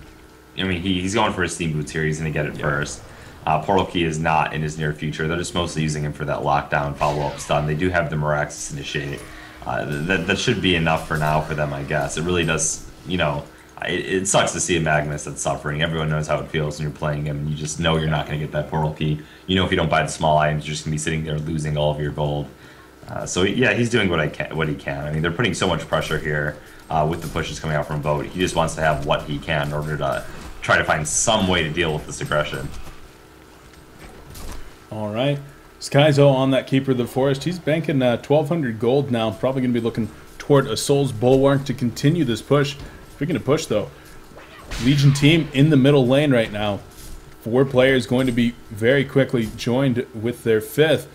I mean, he's going for his steam boots here. He's going to get it first. Portal key is not in his near future. They're just mostly using him for that lockdown follow-up stun. They do have the Miraxis initiate. That should be enough for now for them, I guess. It really does, you know, it sucks to see a Magnus that's suffering. Everyone knows how it feels when you're playing him, and you just know you're not going to get that portal key. You know if you don't buy the small items, you're just going to be sitting there losing all of your gold. So yeah, he's doing what he can. I mean, they're putting so much pressure here with the pushes coming out from Vote. He just wants to have what he can in order to try to find some way to deal with this aggression. All right. Skyzo on that Keeper of the Forest. He's banking 1,200 gold now. Probably going to be looking toward a Soul's Bulwark to continue this push. Speaking of push, though, Legion team in the middle lane right now. 4 players going to be very quickly joined with their 5th.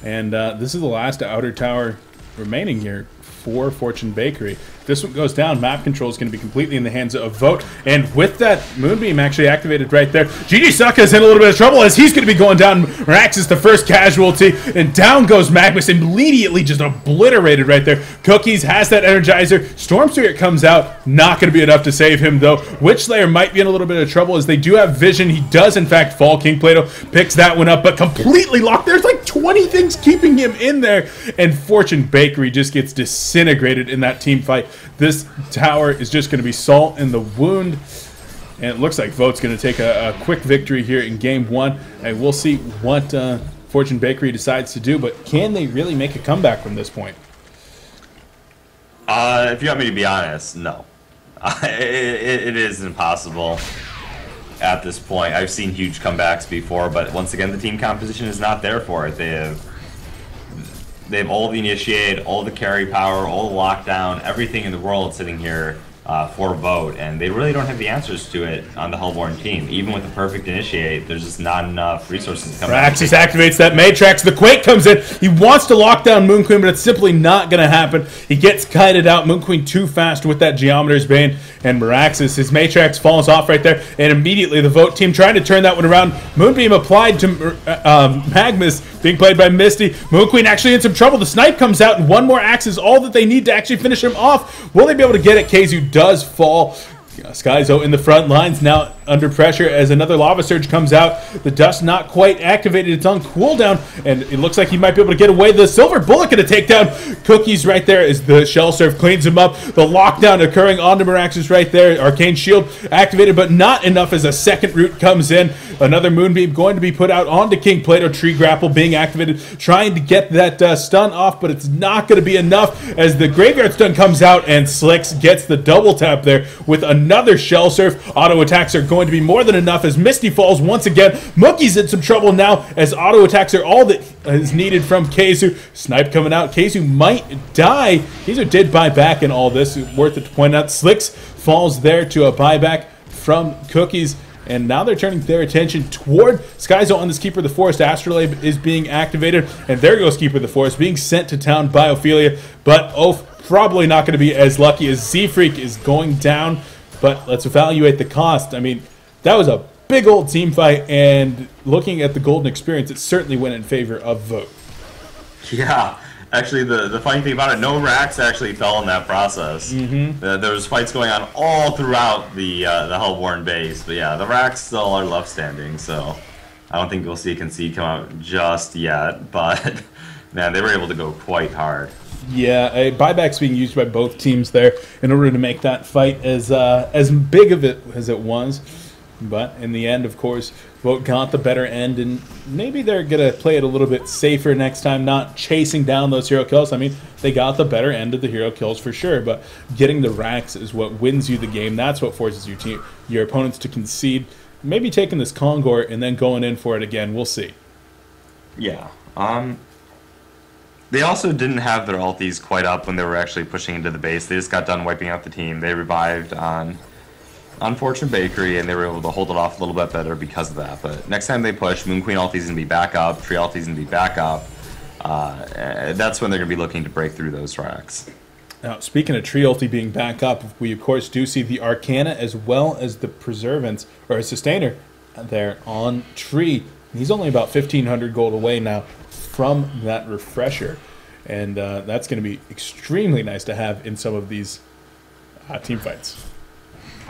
And this is the last outer tower remaining here for Fortune Bakery. If this one goes down, map control is going to be completely in the hands of Vote. And with that Moonbeam actually activated right there, GG Sucka's in a little bit of trouble as he's going to be going down. Rax is the first casualty, and down goes Magnus, immediately just obliterated right there. Cookies has that Energizer. Storm Spirit comes out, not going to be enough to save him though. Witchslayer might be in a little bit of trouble as they do have vision. He does in fact fall. King Plato picks that one up, but completely locked. There's like 20 things keeping him in there, and Fortune Bakery just gets disintegrated in that team fight. This tower is just going to be salt in the wound, and it looks like Vote's going to take a quick victory here in game 1. And we'll see what Fortune Bakery decides to do, but can they really make a comeback from this point? If you want me to be honest, no. It is impossible at this point. I've seen huge comebacks before, but once again, the team composition is not there for it. They have all the initiate, all the carry power, all the lockdown, everything in the world sitting here for Vote, and they really don't have the answers to it on the Hellborn team. Even with the perfect initiate, there's just not enough resources to come back. Praxis activates that Matrix. The Quake comes in. He wants to lock down Moon Queen, but it's simply not going to happen. He gets kited out. Moon Queen too fast with that Geometer's Bane, and Miraxis, his Matrix falls off right there, and immediately the Vote team trying to turn that one around. Moonbeam applied to Magnus, being played by Misty. Moon Queen actually in some trouble. The snipe comes out, and one more axe is all that they need to actually finish him off. Will they be able to get it? Keizu does fall. Skyzo in the front lines now under pressure as another Lava Surge comes out. The dust not quite activated. It's on cooldown, and it looks like he might be able to get away. The Silver Bullet going to take down Cookies right there as the Shell Surf cleans him up. The lockdown occurring onto Miraxis right there. Arcane Shield activated, but not enough as a second root comes in. Another Moonbeam going to be put out onto King Plato. Tree Grapple being activated, trying to get that stun off, but it's not going to be enough as the Graveyard Stun comes out, and Slicks gets the double tap there with another Shell Surf. Auto attacks are going to be more than enough as Misty falls once again. Mookie's in some trouble now as auto attacks are all that is needed from Keizu. Snipe coming out. Keizu might die. Keizu did buy back in all this. Worth it to point out. Slicks falls there to a buyback from Cookies. And now they're turning their attention toward Skyzo on this Keeper of the Forest. Astrolabe is being activated. And there goes Keeper of the Forest being sent to town by Ophelia. But Oph probably not going to be as lucky as Z-Freak is going down. But let's evaluate the cost. I mean, that was a big old team fight. And looking at the golden experience, it certainly went in favor of Vote. Yeah. Actually, the funny thing about it, no racks actually fell in that process. There was fights going on all throughout the Hellborn base, but yeah, the racks still are left standing. So I don't think we'll see a concede come out just yet. But man, they were able to go quite hard. Yeah, a buyback's being used by both teams there in order to make that fight as big of it as it was. But in the end, of course, Vote got the better end, and maybe they're going to play it a little bit safer next time, not chasing down those hero kills. I mean, they got the better end of the hero kills for sure, but getting the racks is what wins you the game. That's what forces your opponents to concede. Maybe taking this Kongor and then going in for it again. We'll see. Yeah. They also didn't have their ulties quite up when they were actually pushing into the base. They just got done wiping out the team. They revived on Fortune Bakery, and they were able to hold it off a little bit better because of that. But next time they push, Moon Queen ulti's going to be back up, Tree ulti's going to be back up. that's when they're going to be looking to break through those racks. Now, speaking of tree ulti being back up, we of course do see the Arcana as well as the Preservance, or a Sustainer, there on tree. He's only about 1,500 gold away now from that refresher. And that's going to be extremely nice to have in some of these team fights.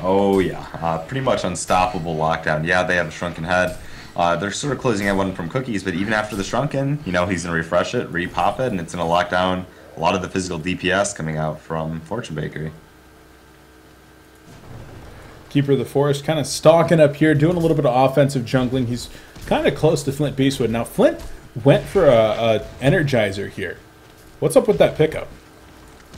Oh, yeah. Pretty much unstoppable lockdown. Yeah, they have a Shrunken Head. They're sort of closing at one from Cookies, but even after the Shrunken, you know, he's going to refresh it, repop it, and it's going to lock down a lot of the physical DPS coming out from Fortune Bakery. Keeper of the Forest kind of stalking up here, doing a little bit of offensive jungling. He's kind of close to Flint Beastwood. Now, Flint went for a Energizer here. What's up with that pickup?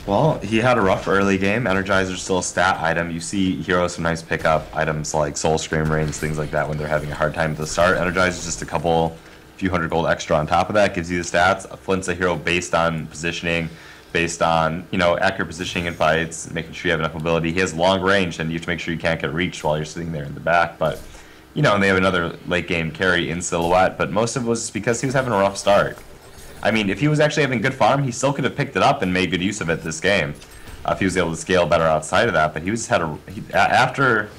Well, he had a rough early game. Energizer's still a stat item. You see heroes sometimes pick up items like Soul Scream Rings, things like that when they're having a hard time at the start. Energizer's just a few hundred gold extra on top of that, gives you the stats. Flint's a hero based on positioning, based on, you know, accurate positioning in fights, making sure you have enough mobility. He has long range, and you have to make sure you can't get reached while you're sitting there in the back. But, you know, and they have another late game carry in Silhouette, but most of it was because he was having a rough start. I mean, if he was actually having good farm, he still could have picked it up and made good use of it this game. If he was able to scale better outside of that, but after,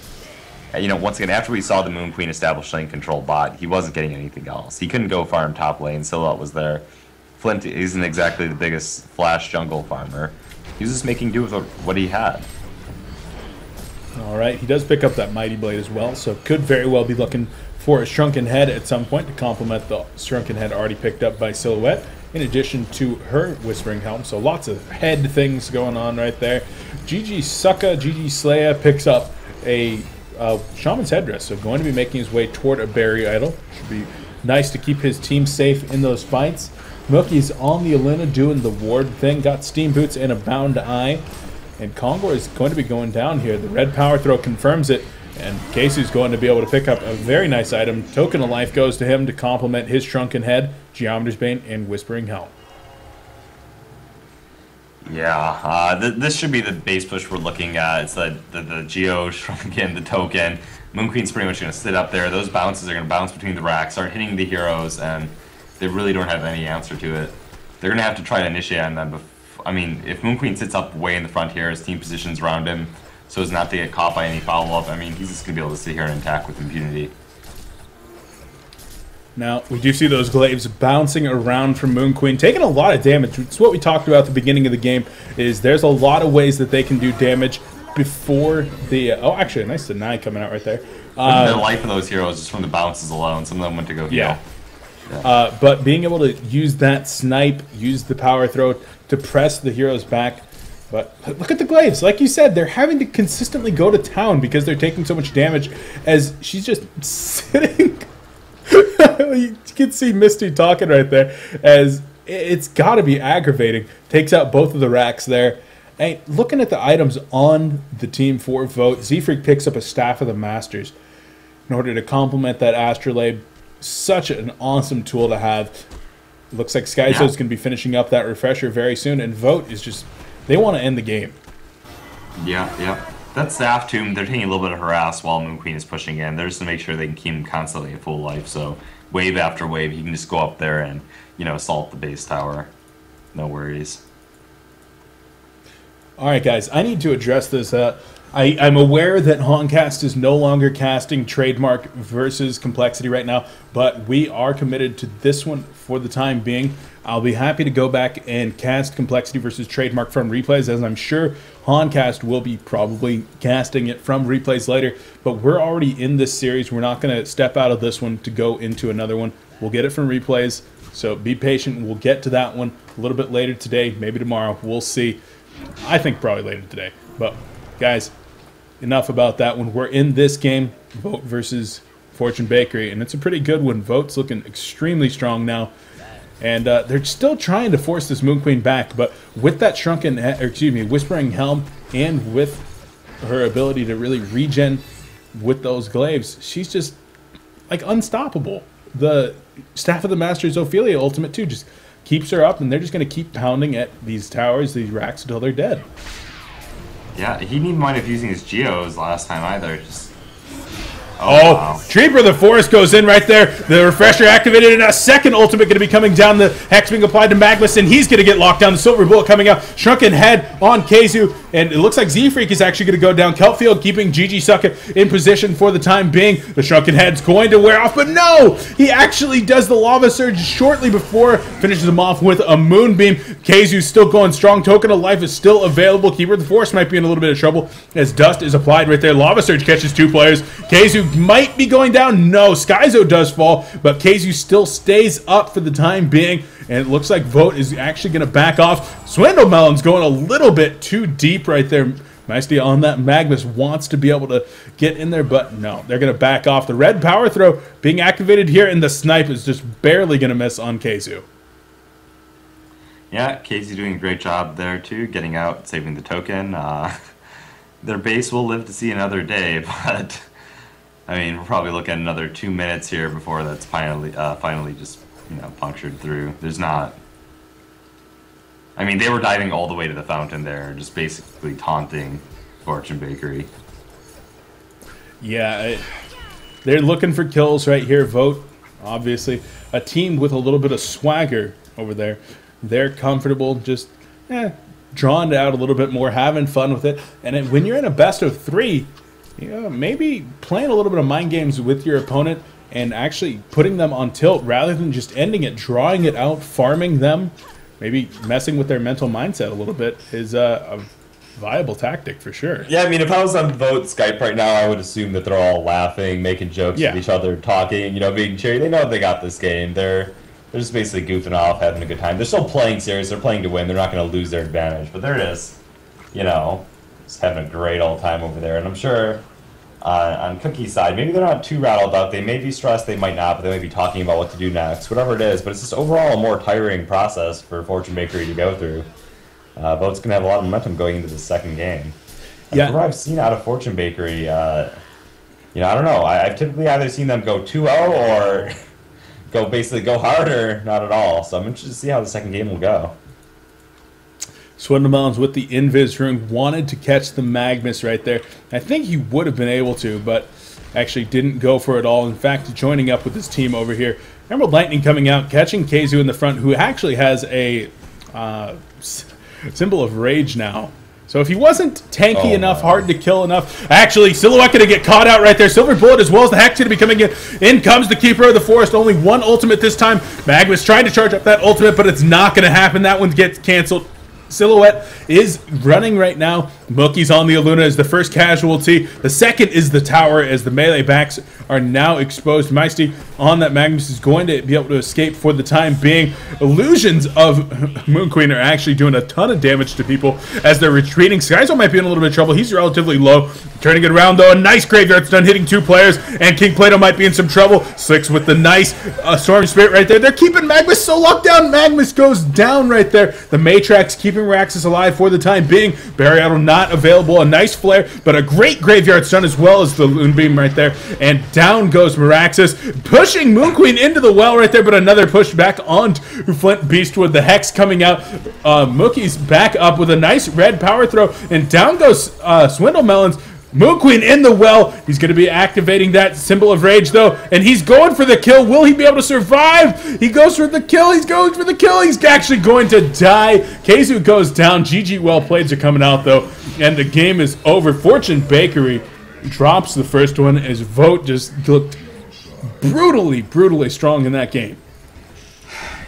you know, once again, after we saw the Moon Queen establish lane control bot, he wasn't getting anything else. He couldn't go farm top lane. Silhouette was there. Flint isn't exactly the biggest flash jungle farmer. He was just making do with what he had. All right, he does pick up that Mighty Blade as well, so could very well be looking for a Shrunken Head at some point to complement the Shrunken Head already picked up by Silhouette, in addition to her Whispering Helm. So lots of head things going on right there. GG Sucka, GG Slaya picks up a Shaman's Headdress, so going to be making his way toward a Berry Idol. Should be nice to keep his team safe in those fights. Mookie's on the Aluna doing the ward thing, got Steam Boots and a Bound Eye. And Kongor is going to be going down here. The red power throw confirms it. And Casey's going to be able to pick up a very nice item. Token of Life goes to him to complement his Shrunken Head, Geometer's Bane, and Whispering Helm. Yeah, this should be the base push we're looking at. It's the Geo, Shrunken, the token. Moon Queen's pretty much going to sit up there. Those bounces are going to bounce between the racks, start hitting the heroes, and they really don't have any answer to it. They're going to have to try to initiate on them. I mean, if Moon Queen sits up way in the front here, his team positions around him, so as not to get caught by any follow-up, I mean, he's just going to be able to sit here and attack with impunity. Now, we do see those glaives bouncing around from Moon Queen, taking a lot of damage. It's what we talked about at the beginning of the game, is there's a lot of ways that they can do damage before the... oh, actually, a nice deny coming out right there. The life of those heroes just from the bounces alone. Some of them went to go heal. Yeah. But being able to use that snipe, use the power throw to press the heroes back. But look at the glaives. Like you said, they're having to consistently go to town because they're taking so much damage as she's just sitting. You can see Misty talking right there as it's got to be aggravating. Takes out both of the racks there. Hey, looking at the items on the team for Vote, Z-Freak picks up a Staff of the Masters in order to complement that Astrolabe. Such an awesome tool to have. Looks like Skyzo's going to be finishing up that refresher very soon, and Vote is just... they want to end the game. Yeah. That Staff Tomb, they're taking a little bit of harass while Moon Queen is pushing in. They're just to make sure they can keep him constantly at full life, so wave after wave, he can just go up there and, you know, assault the base tower. No worries. Alright guys, I need to address this. I'm aware that HoNcast is no longer casting Trademark versus Complexity right now, but we are committed to this one for the time being. I'll be happy to go back and cast Complexity versus Trademark from replays, as I'm sure HoNcast will be probably casting it from replays later. But we're already in this series. We're not going to step out of this one to go into another one. We'll get it from replays, so be patient. We'll get to that one a little bit later today, maybe tomorrow. We'll see. I think probably later today. But, guys, enough about that one. We're in this game, Vote versus Fortune Bakery, and it's a pretty good one. Vote's looking extremely strong now. And they're still trying to force this Moon Queen back, but with that Whispering Helm, and with her ability to really regen with those glaives, she's just like unstoppable. The Staff of the Masters Ophelia ultimate too just keeps her up, and they're just going to keep pounding at these towers, these racks, until they're dead. Yeah, he didn't mind if using his Geos last time either. Oh, wow. Trooper of the Forest goes in right there. The refresher activated, and a second ultimate going to be coming down. The Hex being applied to Magnus, and he's going to get locked down. The Silver Bullet coming out. Shrunken Head on Keizu, and it looks like Z-Freak is actually going to go down. Kelpfield keeping GG Sucker in position for the time being. The Shrunken Head's going to wear off, but no! He actually does the Lava Surge shortly before, finishes him off with a Moonbeam. Keizu's still going strong. Token of Life is still available. Keeper of the Forest might be in a little bit of trouble as Dust is applied right there. Lava Surge catches 2 players. Keizu might be going down. No, Skyzo does fall, but Keizu still stays up for the time being, and it looks like Vote is actually going to back off. Swindle Melon's going a little bit too deep right there. Nicely on that. Magnus wants to be able to get in there, but no, they're going to back off. The red power throw being activated here, and the snipe is just barely going to miss on Keizu. Yeah, Keizu doing a great job there too, getting out, saving the token. Their base will live to see another day, but I mean, we're probably looking at another 2 minutes here before that's finally just, you know, punctured through. There's not. I mean, they were diving all the way to the fountain there, just basically taunting Fortune Bakery. Yeah, they're looking for kills right here. Vote, obviously, a team with a little bit of swagger over there. They're comfortable, just drawing it out a little bit more, having fun with it. And when you're in a best of 3, you know, maybe playing a little bit of mind games with your opponent and actually putting them on tilt rather than just ending it, drawing it out, farming them, maybe messing with their mental mindset a little bit is a viable tactic for sure. Yeah, I mean, if I was on Vote Skype right now, I would assume that they're all laughing, making jokes with each other, talking, you know, being cheery. They know they got this game. They're just basically goofing off, having a good time. They're still playing serious. They're playing to win. They're not going to lose their advantage. But there it is. You know, just having a great old time over there. And I'm sure on Cookie's side, maybe they're not too rattled up. They may be stressed. They might not. But they may be talking about what to do next. Whatever it is. But it's just overall a more tiring process for Fortune Bakery to go through. Vote's going to have a lot of momentum going into the second game. And from what I've seen out of Fortune Bakery, you know, I don't know. I've typically either seen them go 2-0 or basically go hard or not at all. So I'm interested to see how the second game will go. Swindlemelons with the Invis rune wanted to catch the Magnus right there. I think he would have been able to, but actually didn't go for it all. In fact, joining up with his team over here. Emerald Lightning coming out, catching Keizu in the front, who actually has a symbol of rage now. So if he wasn't tanky enough, hard to kill enough, actually, Silhouette going to get caught out right there. Silver Bullet as well as the Hex going to be coming in. In comes the Keeper of the Forest. Only one ultimate this time. Magnus trying to charge up that ultimate, but it's not going to happen. That one gets canceled. Silhouette is running right now. Mookie's on the Aluna as the first casualty. The second is the tower as the melee backs are now exposed. Meisty on that Magnus is going to be able to escape for the time being. Illusions of Moon Queen are actually doing a ton of damage to people as they're retreating. Skyzo might be in a little bit of trouble. He's relatively low. Turning it around though. A nice Graveyard Stun hitting 2 players, and King Plato might be in some trouble. Slicks with the nice Storm Spirit right there. They're keeping Magnus so locked down. Magnus goes down right there. The Matrax keeping Raxus alive for the time being. Barry Idol not available. A nice flare, but a great Graveyard Stun as well as the Moonbeam right there. And down goes Meraxus, pushing Moon Queen into the well right there, but another push back onto Flint Beastwood. The Hex coming out. Mookie's back up with a nice red power throw, and down goes Swindle Melons. Moon Queen in the well. He's going to be activating that symbol of rage though, and he's going for the kill. Will he be able to survive? He goes for the kill. He's going for the kill. He's actually going to die. Keizu goes down. GG well playeds are coming out though, and the game is over. Fortune Bakery drops the first one as Vote just looked brutally strong in that game.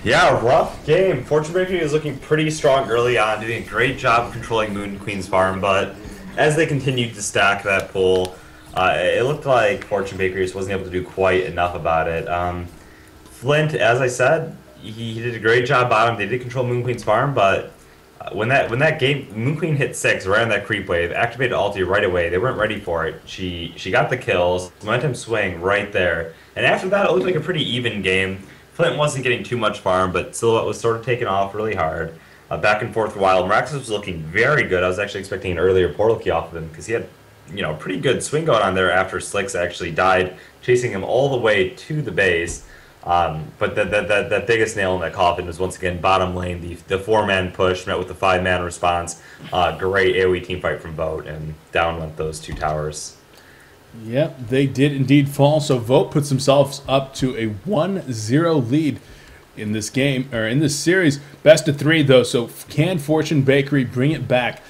Yeah, rough game. Fortune Bakery is looking pretty strong early on, doing a great job of controlling Moon Queen's farm, but as they continued to stack that pool, it looked like Fortune Bakery just wasn't able to do quite enough about it. Flint, as I said, he did a great job bottom. They did control Moon Queen's farm, but when that game, Moon Queen hit 6 right on that creep wave, activated ulti right away. They weren't ready for it. She got the kills, momentum swing right there, and after that, it looked like a pretty even game. Flint wasn't getting too much farm, but Silhouette was sort of taking off really hard. Back and forth for a while. Meraxus was looking very good. I was actually expecting an earlier portal key off of him because he had, you know, a pretty good swing going on there after Slicks actually died, chasing him all the way to the base. But that biggest nail in that coffin was once again bottom lane. The 4-man push met with the 5-man response. Great AoE team fight from Vote, and down went those 2 towers. Yep, they did indeed fall. So Vote puts themselves up to a 1-0 lead in this game, or in this series. Best of 3 though, so can Fortune Bakery bring it back?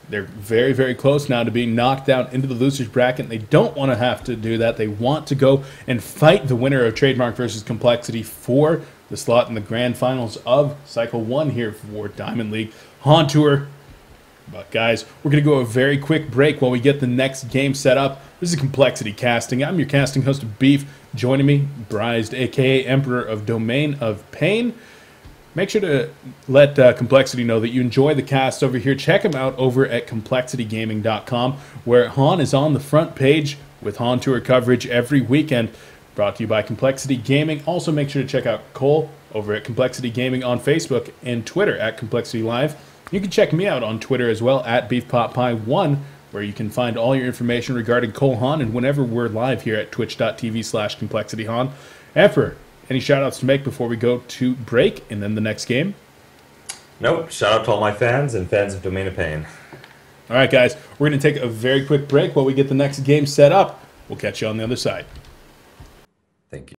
They're very, very close now to being knocked down into the losers bracket. They don't want to have to do that. They want to go and fight the winner of Trademark versus Complexity for the slot in the grand finals of Cycle 1 here for Diamond League HoN Tour. But guys, we're going to go a very quick break while we get the next game set up. This is Complexity Casting. I'm your casting host of Beef. Joining me, Brized, a.k.a. Emperor of Domain of Pain. Make sure to let Complexity know that you enjoy the cast over here. Check them out over at ComplexityGaming.com, where HoN is on the front page with HoN Tour coverage every weekend. Brought to you by Complexity Gaming. Also, make sure to check out Cole over at Complexity Gaming on Facebook and Twitter at Complexity Live. You can check me out on Twitter as well at BeefPotPie1, where you can find all your information regarding Cole HoN and whenever we're live here at twitch.tv/ComplexityHoN. Emperor, any shout-outs to make before we go to break and then the next game? Nope. Shout out to all my fans and fans of Domain of Pain. All right, guys, we're going to take a very quick break while we get the next game set up. We'll catch you on the other side. Thank you.